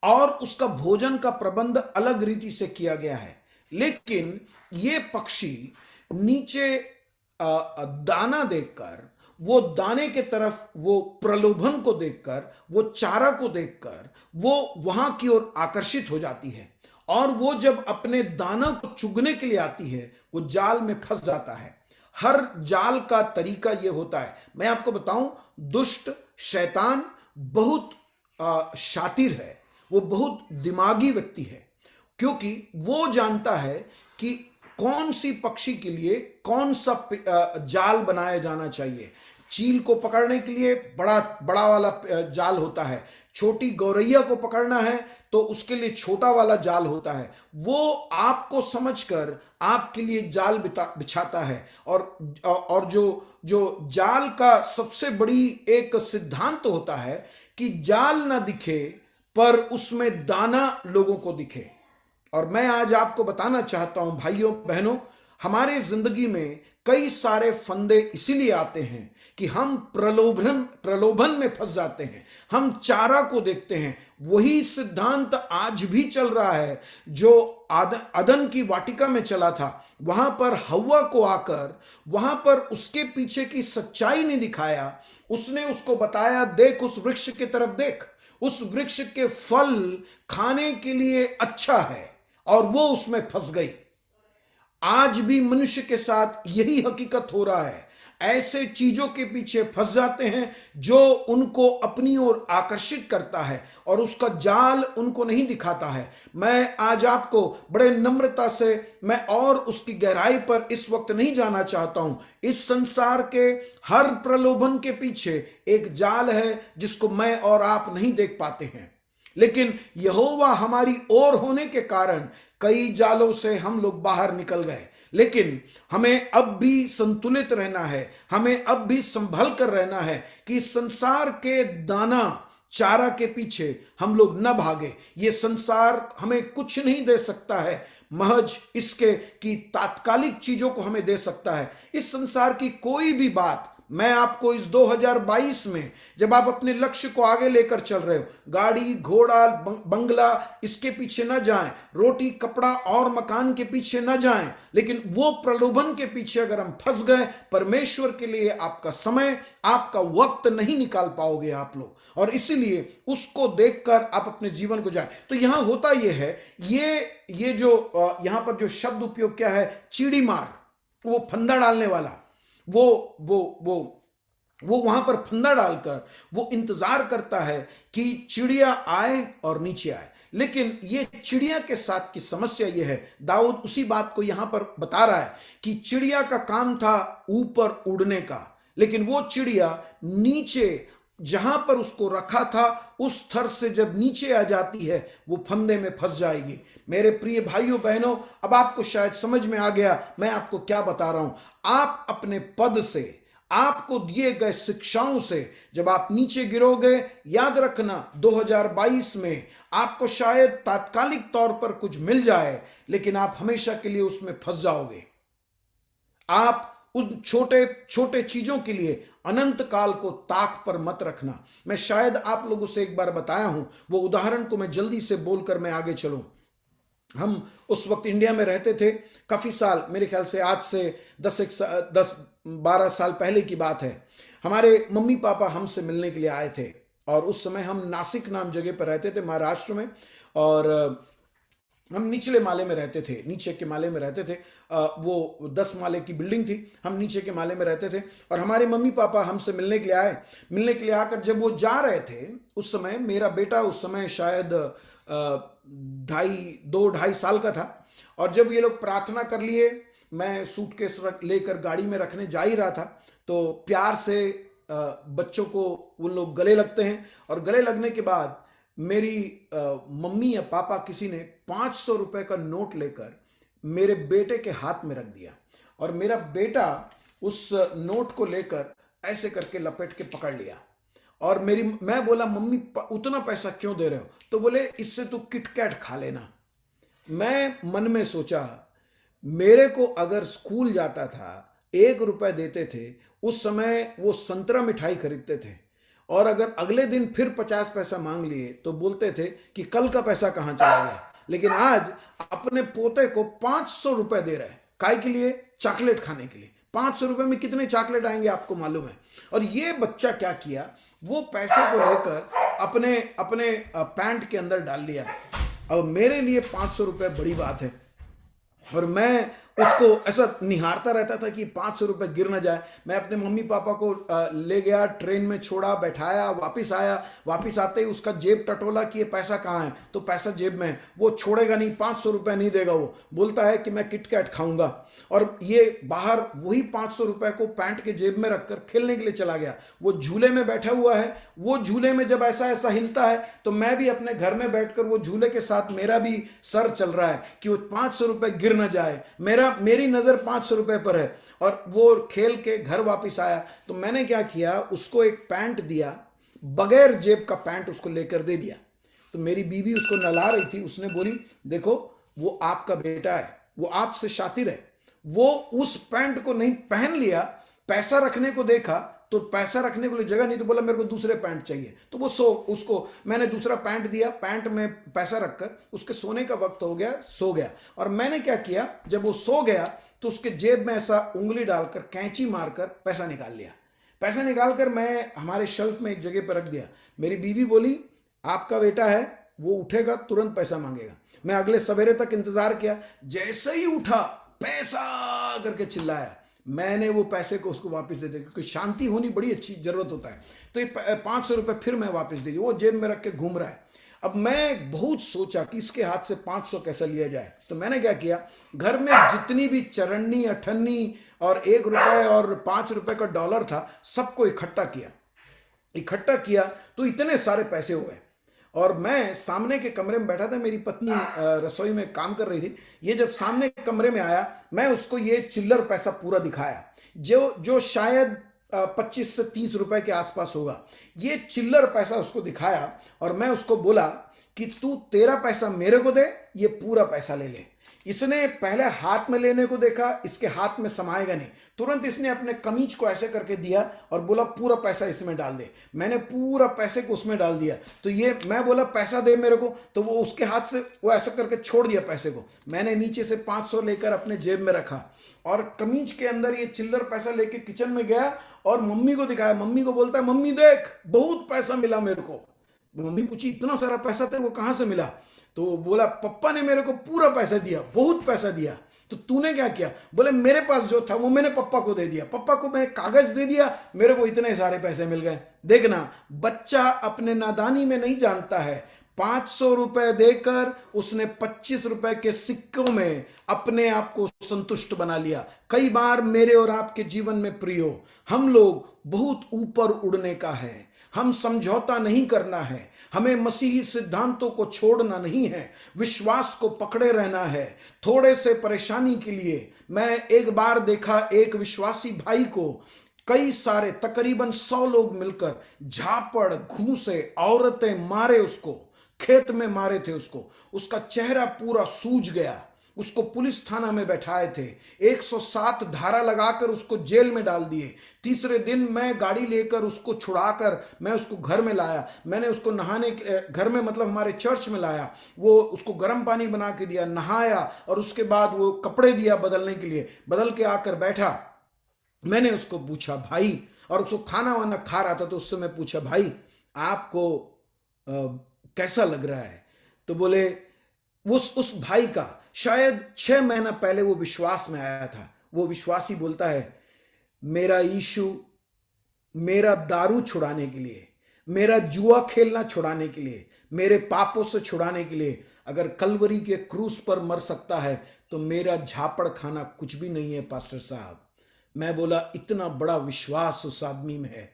और उसका भोजन का प्रबंध अलग रीति से किया गया है। लेकिन ये पक्षी नीचे दाना देखकर, वो दाने के तरफ, वो प्रलोभन को देखकर, वो चारा को देखकर वो वहां की ओर आकर्षित हो जाती है, और वो जब अपने दाना को चुगने के लिए आती है, वो जाल में फंस जाता है। हर जाल का तरीका ये होता है। मैं आपको बताऊं, दुष्ट शैतान बहुत शातिर है, वो बहुत दिमागी व्यक्ति है, क्योंकि वो जानता है कि कौन सी पक्षी के लिए कौन सा जाल बनाया जाना चाहिए। चील को पकड़ने के लिए बड़ा बड़ा वाला जाल होता है, छोटी गौरैया को पकड़ना है तो उसके लिए छोटा वाला जाल होता है। वो आपको समझकर आपके लिए जाल बिछाता है, और जो जाल का सबसे बड़ी एक सिद्धांत होता है कि जाल ना दिखे पर उसमें दाना लोगों को दिखे। और मैं आज आपको बताना चाहता हूं भाइयों बहनों, हमारे जिंदगी में कई सारे फंदे इसीलिए आते हैं कि हम प्रलोभन में फंस जाते हैं, हम चारा को देखते हैं। वही सिद्धांत आज भी चल रहा है जो अदन की वाटिका में चला था। वहां पर हव्वा को आकर वहां पर उसके पीछे की सच्चाई नहीं दिखाया, उसने उसको बताया, देख उस वृक्ष की तरफ देख, उस वृक्ष के फल खाने के लिए अच्छा है, और वो उसमें फंस गई। आज भी मनुष्य के साथ यही हकीकत हो रहा है। ऐसे चीजों के पीछे फंस जाते हैं जो उनको अपनी ओर आकर्षित करता है, और उसका जाल उनको नहीं दिखाता है। मैं आज आपको बड़े नम्रता से, मैं और उसकी गहराई पर इस वक्त नहीं जाना चाहता हूं। इस संसार के हर प्रलोभन के पीछे एक जाल है जिसको मैं और आप नहीं देख पाते हैं, लेकिन यहोवा हमारी ओर होने के कारण कई जालों से हम लोग बाहर निकल गए। लेकिन हमें अब भी संतुलित रहना है, हमें अब भी संभल कर रहना है कि संसार के दाना चारा के पीछे हम लोग न भागे। ये संसार हमें कुछ नहीं दे सकता है, महज इसके कि तात्कालिक चीजों को हमें दे सकता है। इस संसार की कोई भी बात, मैं आपको इस 2022 में जब आप अपने लक्ष्य को आगे लेकर चल रहे हो, गाड़ी घोड़ा बंगला इसके पीछे न जाएं, रोटी कपड़ा और मकान के पीछे न जाएं, लेकिन वो प्रलोभन के पीछे अगर हम फंस गए, परमेश्वर के लिए आपका समय, आपका वक्त नहीं निकाल पाओगे आप लोग, और इसीलिए उसको देखकर आप अपने जीवन को जाए। तो यहां होता यह है, ये जो यहां पर जो शब्द उपयोग क्या है, चीड़ी मार, वो फंदा डालने वाला, वो वो वहां पर फंदा डालकर वो इंतजार करता है कि चिड़िया आए और नीचे आए। लेकिन ये चिड़िया के साथ की समस्या ये है, दाऊद उसी बात को यहां पर बता रहा है कि चिड़िया का काम था ऊपर उड़ने का, लेकिन वो चिड़िया नीचे जहां पर उसको रखा था उस स्तर से जब नीचे आ जाती है वो फंदे में फंस जाएगी। मेरे प्रिय भाइयों बहनों, अब आपको शायद समझ में आ गया मैं आपको क्या बता रहा हूं। आप अपने पद से, आपको दिए गए शिक्षाओं से जब आप नीचे गिरोगे, याद रखना 2022 में आपको शायद तात्कालिक तौर पर कुछ मिल जाए, लेकिन आप हमेशा के लिए उसमें फंस जाओगे। आप उन छोटे छोटे चीजों के लिए अनंत काल को ताक पर मत रखना। मैं शायद आप लोगों से एक बार बताया हूं, वो उदाहरण को मैं जल्दी से बोलकर मैं आगे चलूं। हम उस वक्त इंडिया में रहते थे, काफी साल, मेरे ख्याल से आज से 10-12 साल पहले की बात है। हमारे मम्मी पापा हमसे मिलने के लिए आए थे और उस समय हम नासिक नाम जगह पर रहते थे महाराष्ट्र में। और हम निचले माले में रहते थे, नीचे के माले में रहते थे। वो 10 माले की बिल्डिंग थी, हम नीचे के माले में रहते थे। और हमारे मम्मी पापा हमसे मिलने के लिए आए। मिलने के लिए आकर जब वो जा रहे थे, उस समय मेरा बेटा उस समय शायद 2-2.5 साल का था। और जब ये लोग प्रार्थना कर लिए, मैं सूटकेस लेकर गाड़ी में रखने जा ही रहा था, तो प्यार से बच्चों को उन लोग गले लगते हैं। और गले लगने के बाद मेरी मम्मी या पापा किसी ने 500 रुपए का नोट लेकर मेरे बेटे के हाथ में रख दिया। और मेरा बेटा उस नोट को लेकर ऐसे करके लपेट के पकड़ लिया। और मैं बोला, मम्मी उतना पैसा क्यों दे रहे हो? तो बोले, इससे तू किटकैट खा लेना। मैं मन में सोचा, मेरे को अगर स्कूल जाता था 1 रुपए देते थे, उस समय वो संतरा मिठाई खरीदते थे। और अगर अगले दिन फिर 50 पैसा मांग लिए तो बोलते थे कि कल का पैसा कहां चला गया। लेकिन आज अपने पोते को 500 रुपए दे रहे हैं, काय के लिए? चॉकलेट खाने के लिए। 500 रुपए में कितने चॉकलेट आएंगे आपको मालूम है। और ये बच्चा क्या किया, वो पैसे को लेकर अपने अपने पैंट के अंदर डाल लिया। अब मेरे लिए 500 रुपए बड़ी बात है, और मैं उसको ऐसा निहारता रहता था कि 500 रुपए गिर ना जाए। मैं अपने मम्मी पापा को ले गया, ट्रेन में छोड़ा, बैठाया, वापस आया। वापस आते ही उसका जेब टटोला कि ये पैसा कहाँ है, तो पैसा जेब में है। वो छोड़ेगा नहीं, 500 रुपए नहीं देगा। वो बोलता है कि मैं किटकैट खाऊंगा। और ये बाहर वही 500 रुपए को पैंट के जेब में रखकर खेलने के लिए चला गया। वो झूले में बैठा हुआ है, वो झूले में जब ऐसा ऐसा हिलता है तो मैं भी अपने घर में बैठकर वो झूले के साथ मेरा भी सर चल रहा है कि वो 500 रुपए गिर ना जाए। मेरी नजर 500 रुपए पर है। और वो खेल के घर वापस आया तो मैंने क्या किया, उसको एक पैंट दिया, बगैर जेब का पैंट उसको लेकर दे दिया। तो मेरी बीवी उसको नला रही थी, उसने बोली, देखो वो आपका बेटा है, वो आपसे शातिर है। वो उस पैंट को नहीं पहन लिया, पैसा रखने को देखा तो पैसा रखने के लिए जगह नहीं, तो बोला मेरे को दूसरे पैंट चाहिए। तो वो उसको मैंने दूसरा पैंट दिया, पैंट में पैसा रखकर उसके सोने का वक्त हो गया, सो गया। और मैंने क्या किया, जब वो सो गया तो उसके जेब में ऐसा उंगली डालकर कैंची मारकर पैसा निकाल लिया। पैसा निकालकर मैं हमारे शेल्फ में एक जगह पर रख दिया। मेरी बीवी बोली, आपका बेटा है, वो उठेगा तुरंत पैसा मांगेगा। मैं अगले सवेरे तक इंतजार किया, जैसे ही उठा पैसा करके चिल्लाया, मैंने वो पैसे को उसको वापस दे दिया, क्योंकि शांति होनी बड़ी अच्छी जरूरत होता है। तो ये 500 रुपए फिर मैं वापस दे दिया। वो जेब में रख के घूम रहा है। अब मैं बहुत सोचा कि इसके हाथ से 500 कैसे लिया जाए। तो मैंने क्या किया, घर में जितनी भी चरन्नी अठन्नी और 1 रुपए और 5 रुपए का डॉलर था, सबको इकट्ठा किया तो इतने सारे पैसे हुए। और मैं सामने के कमरे में बैठा था, मेरी पत्नी रसोई में काम कर रही थी। ये जब सामने कमरे में आया, मैं उसको ये चिल्लर पैसा पूरा दिखाया, जो शायद 25 से 30 रुपए के आसपास होगा। ये चिल्लर पैसा उसको दिखाया और मैं उसको बोला कि तू तेरा पैसा मेरे को दे, ये पूरा पैसा ले ले। इसने पहले हाथ में लेने को देखा, इसके हाथ में समाएगा नहीं। तुरंत इसने अपने कमीज को ऐसे करके दिया और बोला पूरा पैसा इसमें डाल दे। मैंने पूरा पैसे को उसमें डाल दिया। तो ये मैं बोला पैसा दे मेरे को, तो वो उसके हाथ से वो ऐसा करके छोड़ दिया पैसे को। मैंने नीचे से 500 लेकर अपने जेब में रखा और कमीज के अंदर ये चिल्लर पैसा लेके किचन में गया और मम्मी को दिखाया। मम्मी को बोलता है, मम्मी देख बहुत पैसा मिला मेरे को। मम्मी पूछी, इतना सारा पैसा तेरे को कहां से मिला? तो बोला, पप्पा ने मेरे को पूरा पैसा दिया, बहुत पैसा दिया। तो तूने क्या किया? बोले मेरे पास जो था वो मैंने पप्पा को दे दिया, पप्पा को मैंने कागज दे दिया, मेरे को इतने सारे पैसे मिल गए। देखना, बच्चा अपने नादानी में नहीं जानता है, 500 रुपए देकर उसने 25 रुपए के सिक्कों में अपने आप को संतुष्ट बना लिया। कई बार मेरे और आपके जीवन में प्रियो, हम लोग बहुत ऊपर उड़ने का है, हम समझौता नहीं करना है, हमें मसीही सिद्धांतों को छोड़ना नहीं है, विश्वास को पकड़े रहना है। थोड़े से परेशानी के लिए मैं एक बार देखा, एक विश्वासी भाई को कई सारे तकरीबन 100 लोग मिलकर झापड़ घूंसे, औरतें मारे, उसको खेत में मारे थे, उसका चेहरा पूरा सूज गया, उसको पुलिस थाना में बैठाए थे, 107 धारा लगाकर उसको जेल में डाल दिए। तीसरे दिन मैं गाड़ी लेकर उसको छुड़ाकर मैं उसको घर में लाया, मैंने उसको नहाने घर में मतलब हमारे चर्च में लाया, वो उसको गर्म पानी बना के दिया, नहाया, और उसके बाद वो कपड़े दिया बदलने के लिए, बदल के आकर बैठा। मैंने उसको पूछा भाई, और उसको खाना वाना खा रहा था, तो उससे मैं पूछा भाई आपको कैसा लग रहा है? तो बोले उस भाई का शायद 6 महीना पहले वो विश्वास में आया था। वो विश्वासी बोलता है, मेरा यीशु मेरा दारू छुड़ाने के लिए, मेरा जुआ खेलना छुड़ाने के लिए, मेरे पापों से छुड़ाने के लिए अगर कलवरी के क्रूस पर मर सकता है तो मेरा झापड़ खाना कुछ भी नहीं है पास्टर साहब। मैं बोला इतना बड़ा विश्वास उस आदमी में है।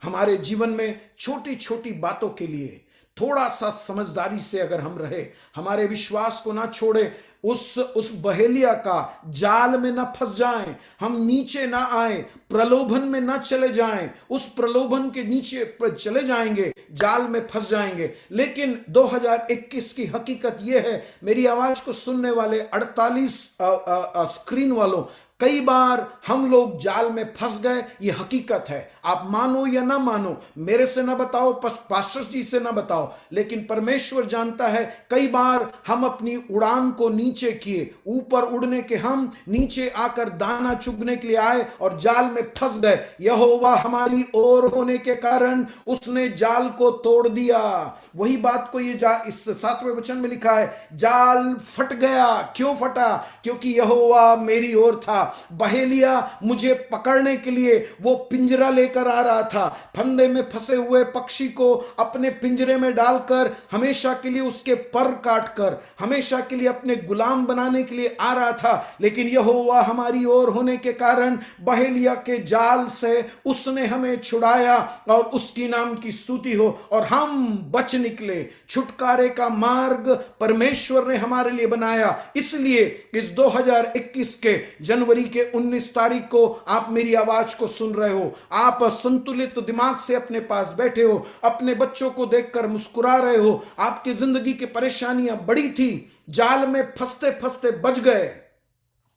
हमारे जीवन में छोटी छोटी बातों के लिए थोड़ा सा समझदारी से अगर हम रहे, हमारे विश्वास को ना छोड़े, उस बहेलिया का जाल में ना फंस जाएं, हम नीचे ना आए, प्रलोभन में ना चले जाएं, उस प्रलोभन के नीचे चले जाएंगे, जाल में फंस जाएंगे। लेकिन 2021 की हकीकत यह है, मेरी आवाज को सुनने वाले 48 स्क्रीन वालों, कई बार हम लोग जाल में फंस गए, ये हकीकत है। आप मानो या ना मानो, मेरे से ना बताओ, पास्टर जी से ना बताओ, लेकिन परमेश्वर जानता है कई बार हम अपनी उड़ान को नीचे किए, ऊपर उड़ने के हम नीचे आकर दाना चुगने के लिए आए और जाल में फंस गए। यहोवा हमारी ओर होने के कारण उसने जाल को तोड़ दिया। वही बात को ये इस 7वें वचन में लिखा है, जाल फट गया। क्यों फटा? क्योंकि यहोवा मेरी ओर था। बहेलिया मुझे पकड़ने के लिए वो पिंजरा लेकर आ रहा था, फंदे में फंसे हुए पक्षी को अपने पिंजरे में डालकर हमेशा के लिए उसके पर काटकर हमेशा के लिए अपने गुलाम बनाने के लिए आ रहा था। लेकिन यहोवा हमारी ओर होने के कारण बहेलिया के जाल से उसने हमें छुड़ाया और उसकी नाम की स्तुति हो, और हम बच निकले। छुटकारे का मार्ग परमेश्वर ने हमारे लिए बनाया। इसलिए इस 2021 के जनवरी के 19 तारीख को आप मेरी आवाज को सुन रहे हो, आप संतुलित दिमाग से अपने पास बैठे हो, अपने बच्चों को देखकर मुस्कुरा रहे हो। आपकी जिंदगी की परेशानियां बड़ी थी, जाल में फंसते फंसते बच गए,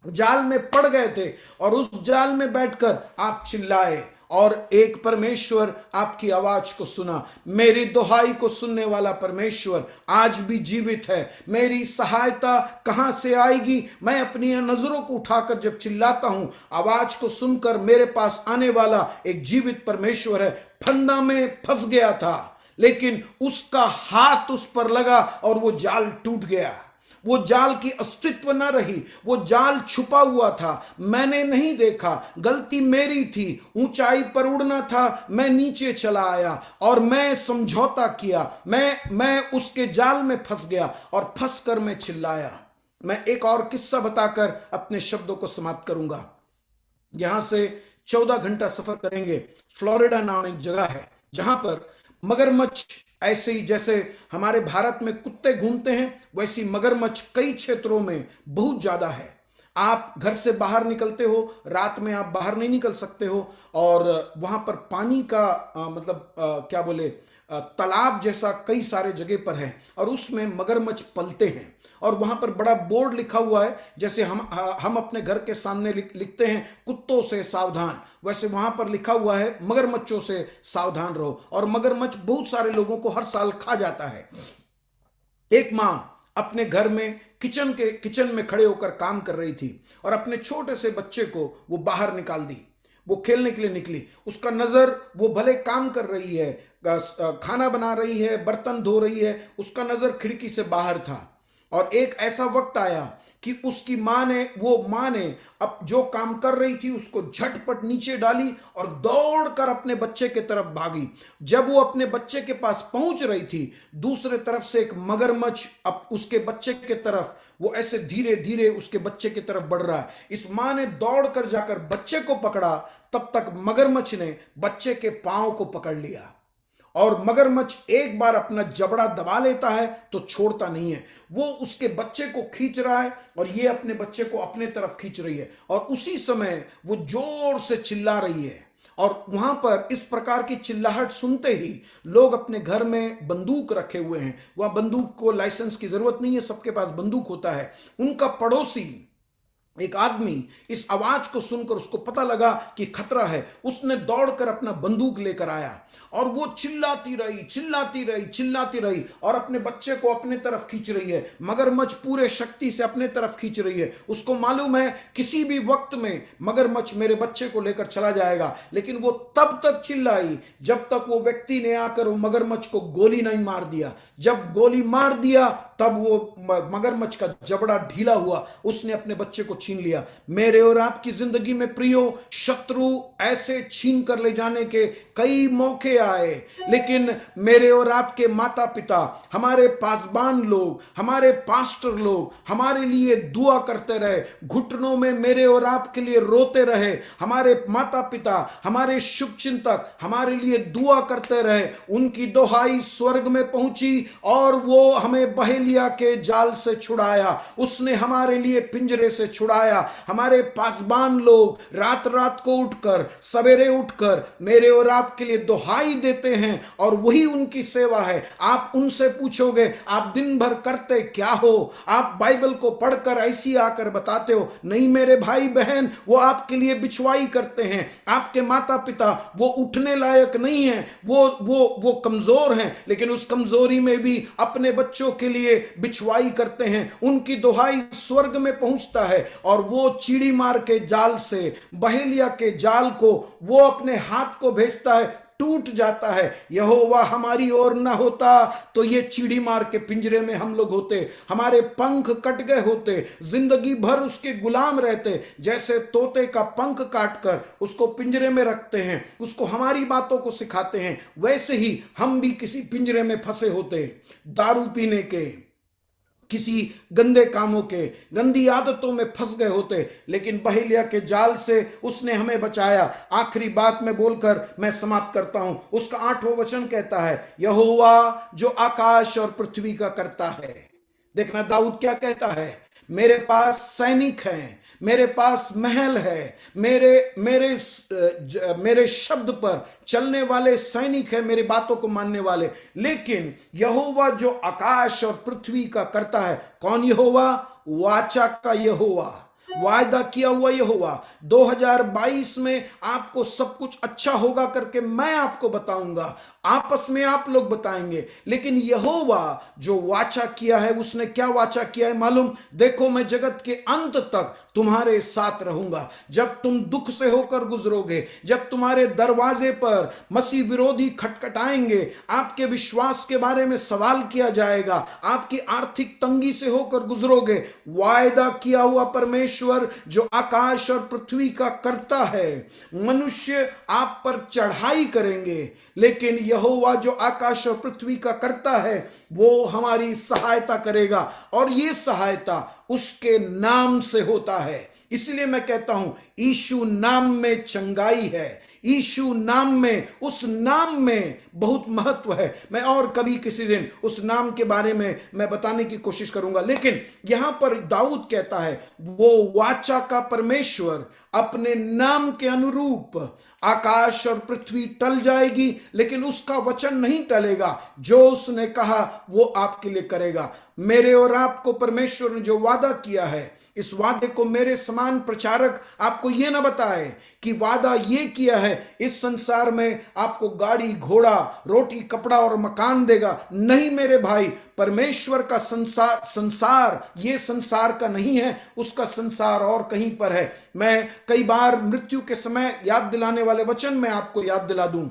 जाल में पड़ गए थे, और उस जाल में बैठकर आप चिल्लाए और एक परमेश्वर आपकी आवाज को सुना। मेरी दुहाई को सुनने वाला परमेश्वर आज भी जीवित है। मेरी सहायता कहां से आएगी? मैं अपनी नजरों को उठाकर जब चिल्लाता हूं, आवाज को सुनकर मेरे पास आने वाला एक जीवित परमेश्वर है। फंदा में फंस गया था, लेकिन उसका हाथ उस पर लगा और वो जाल टूट गया। वो जाल की अस्तित्व न रही, वो जाल छुपा हुआ था, मैंने नहीं देखा, गलती मेरी थी। ऊंचाई पर उड़ना था, मैं नीचे चला आया और मैं समझौता किया, मैं उसके जाल में फंस गया और फंसकर मैं चिल्लाया। मैं एक और किस्सा बताकर अपने शब्दों को समाप्त करूंगा। यहां से 14 घंटा सफर करेंगे। फ्लोरिडा नाम एक जगह है जहां पर मगरमच्छ, ऐसे ही जैसे हमारे भारत में कुत्ते घूमते हैं, वैसी मगरमच्छ कई क्षेत्रों में बहुत ज्यादा है। आप घर से बाहर निकलते हो, रात में आप बाहर नहीं निकल सकते हो, और वहां पर पानी का क्या बोले, तालाब जैसा कई सारे जगह पर है, और उसमें मगरमच्छ पलते हैं। और वहां पर बड़ा बोर्ड लिखा हुआ है, जैसे हम अपने घर के सामने लिखते हैं कुत्तों से सावधान, वैसे वहां पर लिखा हुआ है मगरमच्छों से सावधान रहो। और मगरमच्छ बहुत सारे लोगों को हर साल खा जाता है। एक मां अपने घर में किचन में खड़े होकर काम कर रही थी और अपने छोटे से बच्चे को वो बाहर निकाल दी। वो खेलने के लिए निकली, उसका नजर, वो भले काम कर रही है, खाना बना रही है, बर्तन धो रही है, उसका नजर खिड़की से बाहर था। और एक ऐसा वक्त आया कि उसकी मां ने अब जो काम कर रही थी उसको झटपट नीचे डाली और दौड़कर अपने बच्चे के तरफ भागी। जब वो अपने बच्चे के पास पहुंच रही थी, दूसरे तरफ से एक मगरमच्छ अब उसके बच्चे के तरफ, वो ऐसे धीरे धीरे उसके बच्चे की तरफ बढ़ रहा है। इस मां ने दौड़कर जाकर बच्चे को पकड़ा, तब तक मगरमच्छ ने बच्चे के पांव को पकड़ लिया। और मगरमच्छ एक बार अपना जबड़ा दबा लेता है तो छोड़ता नहीं है। वो उसके बच्चे को खींच रहा है और ये अपने बच्चे को अपने तरफ खींच रही है, और उसी समय वो जोर से चिल्ला रही है। और वहां पर इस प्रकार की चिल्लाहट सुनते ही लोग अपने घर में बंदूक रखे हुए हैं, वह बंदूक को लाइसेंस की जरूरत नहीं है, सबके पास बंदूक होता है। उनका पड़ोसी एक आदमी इस आवाज को सुनकर, उसको पता लगा कि खतरा है, उसने दौड़कर अपना बंदूक लेकर आया और वो चिल्लाती रही चिल्लाती रही चिल्लाती रही और अपने बच्चे को अपने तरफ खींच रही है। मगरमच्छ पूरे शक्ति से अपने तरफ खींच रही है। उसको मालूम है किसी भी वक्त में मगरमच्छ मेरे बच्चे को लेकर चला जाएगा, लेकिन वो तब तक चिल्लाई जब तक वो व्यक्ति ने आकर वो मगरमच्छ को गोली नहीं मार दिया। जब गोली मार दिया तब वो मगरमच्छ का जबड़ा ढीला हुआ, उसने अपने बच्चे को छीन लिया। मेरे और आपकी जिंदगी में प्रियो, शत्रु ऐसे छीन कर ले जाने के कई मौके आए, लेकिन मेरे और आपके माता पिता, हमारे पासबान लोग, हमारे पास्टर लोग हमारे लिए दुआ करते रहे, घुटनों में मेरे और आपके लिए रोते रहे। हमारे माता पिता, हमारे शुभचिंतक हमारे लिए दुआ करते रहे। उनकी दोहाई स्वर्ग में पहुंची और वो हमें बहेलिया के जाल से छुड़ाया, उसने हमारे लिए पिंजरे से छुड़ाया। हमारे पासबान लोग रात रात को उठकर, सवेरे उठकर मेरे और आपके लिए दोहाई देते हैं और वही उनकी सेवा है। आप उनसे पूछोगे आप दिन भर करते क्या हो, आप बाइबल को पढ़कर ऐसी आकर बताते हो। नहीं मेरे भाई बहन, वो आपके लिए बिछवाई करते हैं। आपके माता पिता वो उठने लायक नहीं है, वो कमजोर हैं, लेकिन उस कमजोरी में भी अपने बच्चों के लिए बिछवाई करते हैं। उनकी दुहाई स्वर्ग में पहुंचता है और वो चीड़ी मार के जाल से, बहेलिया के जाल को वो अपने हाथ को भेजता है, टूट जाता है। यहोवा हमारी ओर ना होता तो ये चीड़ी मार के पिंजरे में हम लोग होते, हमारे पंख कट गए होते, जिंदगी भर उसके गुलाम रहते। जैसे तोते का पंख काटकर उसको पिंजरे में रखते हैं, उसको हमारी बातों को सिखाते हैं, वैसे ही हम भी किसी पिंजरे में फंसे होते, दारू पीने के, किसी गंदे कामों के, गंदी आदतों में फंस गए होते, लेकिन बहेलिया के जाल से उसने हमें बचाया। आखिरी बात में बोलकर मैं समाप्त करता हूं। उसका 8वां वचन कहता है, यहोवा जो आकाश और पृथ्वी का करता है। देखना दाऊद क्या कहता है, मेरे पास सैनिक हैं, मेरे पास महल है, मेरे शब्द पर चलने वाले सैनिक है, मेरी बातों को मानने वाले। लेकिन यहोवा जो आकाश और पृथ्वी का करता है, कौन यहोवा? वाचा का यहोवा, वायदा किया हुआ यहोवा। 2022 में आपको सब कुछ अच्छा होगा करके मैं आपको बताऊंगा, आपस में आप लोग बताएंगे, लेकिन यहोवा जो वाचा किया है, उसने क्या वाचा किया है मालूम? देखो मैं जगत के अंत तक तुम्हारे साथ रहूंगा। जब तुम दुख से होकर गुजरोगे, जब तुम्हारे दरवाजे पर मसीह विरोधी खटखटाएंगे, आपके विश्वास के बारे में सवाल किया जाएगा, आपकी आर्थिक तंगी से होकर गुजरोगे, वायदा किया हुआ परमेश्वर जो आकाश और पृथ्वी का करता है, मनुष्य आप पर चढ़ाई करेंगे, लेकिन यहोवा जो आकाश और पृथ्वी का करता है वो हमारी सहायता करेगा, और ये सहायता उसके नाम से होता है। इसलिए मैं कहता हूं, यीशु नाम में चंगाई है, यीशु नाम में, उस नाम में बहुत महत्व है। मैं और कभी किसी दिन उस नाम के बारे में मैं बताने की कोशिश करूंगा, लेकिन यहां पर दाऊद कहता है वो वाचा का परमेश्वर अपने नाम के अनुरूप, आकाश और पृथ्वी टल जाएगी लेकिन उसका वचन नहीं टलेगा। जो उसने कहा वो आपके लिए करेगा। मेरे और आपको परमेश्वर ने जो वादा किया है, इस वादे को मेरे समान प्रचारक आपको यह ना बताए कि वादा ये किया है इस संसार में आपको गाड़ी घोड़ा रोटी कपड़ा और मकान देगा। नहीं मेरे भाई, परमेश्वर का संसार ये संसार का नहीं है, उसका संसार और कहीं पर है। मैं कई बार मृत्यु के समय याद दिलाने वाले वचन में आपको याद दिला दूं,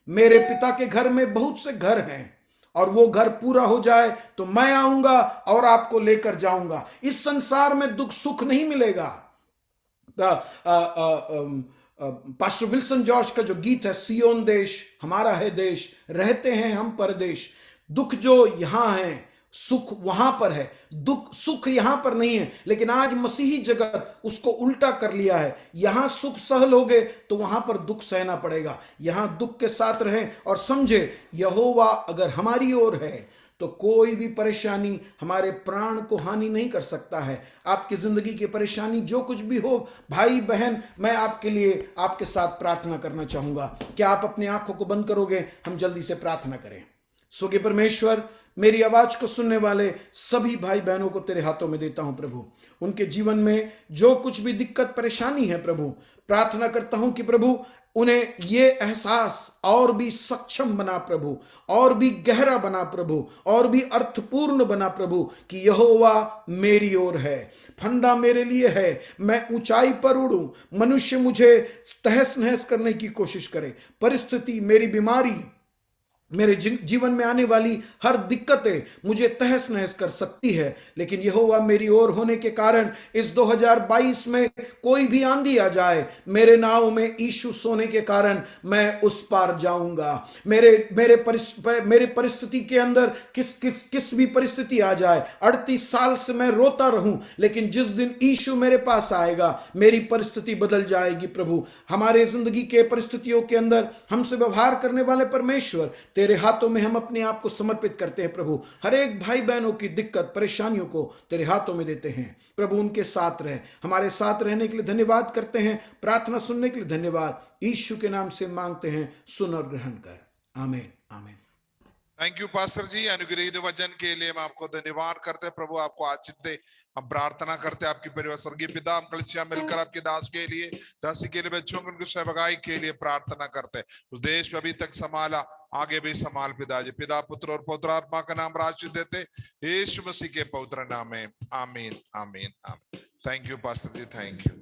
मेरे पिता के घर में बहुत से घर हैं और वो घर पूरा हो जाए तो मैं आऊंगा और आपको लेकर जाऊंगा। इस संसार में दुख सुख नहीं मिलेगा। पास्टर विल्सन जॉर्ज का जो गीत है, सियोन देश हमारा है देश, रहते हैं हम परदेश। दुख जो यहां है सुख वहां पर है, दुख सुख यहां पर नहीं है। लेकिन आज मसीही जगत उसको उल्टा कर लिया है। यहां सुख सह लोगे तो वहां पर दुख सहना पड़ेगा। यहां दुख के साथ रहें और समझे यहोवा अगर हमारी ओर है तो कोई भी परेशानी हमारे प्राण को हानि नहीं कर सकता है। आपकी जिंदगी की परेशानी जो कुछ भी हो, भाई बहन, मैं आपके लिए आपके साथ प्रार्थना करना चाहूंगा। क्या आप अपनी आंखों को बंद करोगे? हम जल्दी से प्रार्थना करें। स्वर्गीय परमेश्वर, मेरी आवाज को सुनने वाले सभी भाई बहनों को तेरे हाथों में देता हूं प्रभु। उनके जीवन में जो कुछ भी दिक्कत परेशानी है प्रभु, प्रार्थना करता हूं कि प्रभु उन्हें ये एहसास और भी सक्षम बना प्रभु, और भी गहरा बना प्रभु, और भी अर्थपूर्ण बना प्रभु कि यहोवा मेरी ओर है, फंदा मेरे लिए है, मैं ऊंचाई पर उड़ूं, मनुष्य मुझे तहस नहस करने की कोशिश करे, परिस्थिति, मेरी बीमारी, मेरे जीवन में आने वाली हर दिक्कतें मुझे तहस नहस कर सकती है, लेकिन यहोवा मेरी ओर होने के कारण इस 2022 में कोई भी आंधी आ जाए, मेरे नाव में यीशु सोने के कारण मैं उस पार जाऊंगा। मेरे परिस्थिति के अंदर किस भी परिस्थिति आ जाए, 38 साल से मैं रोता रहूं, लेकिन जिस दिन यीशु मेरे पास आएगा मेरी परिस्थिति बदल जाएगी। प्रभु, हमारे जिंदगी के परिस्थितियों के अंदर हमसे व्यवहार करने वाले परमेश्वर, तेरे हाथों में हम अपने आप को समर्पित करते हैं प्रभु। हर एक भाई बहनों की दिक्कत परेशानियों को तेरे हाथों में देते हैं प्रभु। उनके साथ रहे, हमारे साथ रहने के लिए धन्यवाद करते हैं। प्रार्थना सुनने के लिए धन्यवाद। यीशु के नाम से मांगते हैं, सुन और ग्रहण कर। आमीन, आमीन। थैंक यू पास्टर जी, अनुग्रहित वचन के लिए हम आपको धन्यवाद करते हैं। प्रभु आपको आशीष दे। हम प्रार्थना करते हैं आपकी परिवार स्वर्गीय पिता, हम कलिसिया मिलकर आपके दास के लिए, दासी के लिए, बच्चों की उनकी सहभागी के लिए प्रार्थना करते हैं। उस देश में अभी तक संभाला, आगे भी संभाल पिताजी। पिता, पुत्र और पवित्र आत्मा का नाम आशीष देते यीशु मसीह के पवित्र नाम में, आमीन, आमीन, आमीन। Thank you pastor ji, thank you.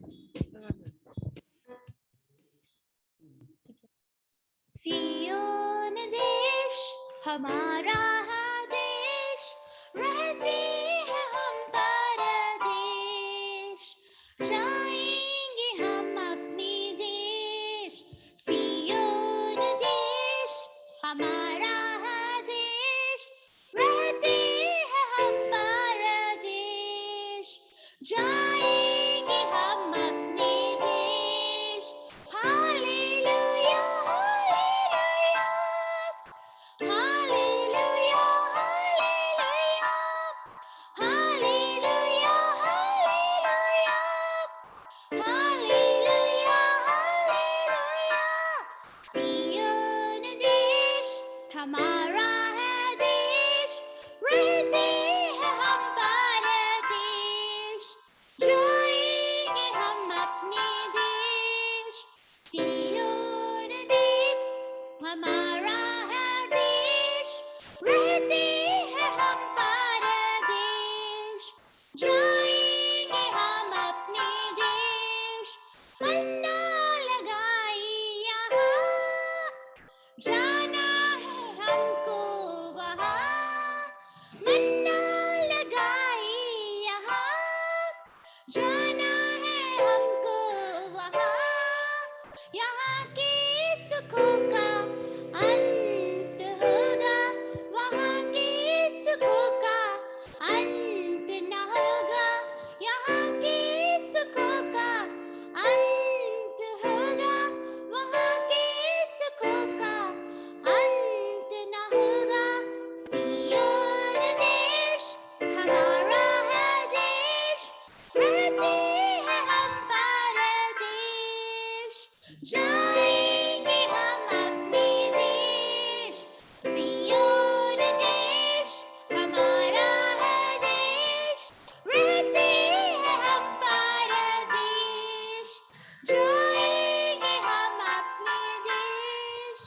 Zion देश हमारा है देश, रहते हैं हम परदेश, जाएंगे हम अपने देश। सियोन देश हमारा है देश, रहते हैं हम परदेश, जाएंगे हम अपने देश। Hallelujah, hallelujah, hallelujah, hallelujah, hallelujah, hallelujah. Zion देश हमारा है देश, रहते हैं हम परदेश, जाएंगे हम अपने देश। सियोन देश हमारा है देश, रहते हैं हम परदेश, जाएंगे हम अपने देश। मन्ना लगाई यहाँ, जाना है हमको वहाँ। मन्ना लगाई यहाँ, जाना है हमको वहाँ। यहाँ के सुखों का अंत होगा, वहाँ के सुखों का अंत न होगा। यहाँ के सुखों का अंत होगा, वहाँ के सुखों का अंत न होगा। सियोन देश हमारा है देश, रहते हैं हम परदेश, जाएंगे हम अपने देश। सियोन देश हमारा है देश, रहते हैं हम परदेश, जाएंगे हम अपने देश।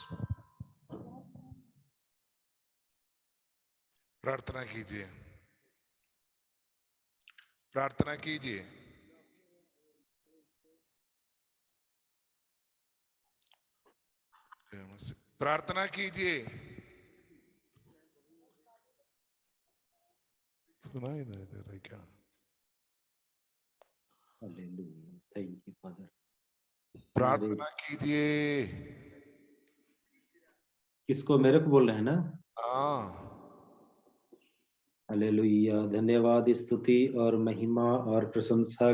प्रार्थना कीजिए, प्रार्थना कीजिए। प्रार्थना कीजिए। सुनाई नहीं दे रहा है क्या? Hallelujah, thank you father. प्रार्थना कीजिए। किसको? मेरे को बोल रहे हैं ना? हाँ, हालेलुया, धन्यवाद, स्तुति और महिमा और प्रशंसा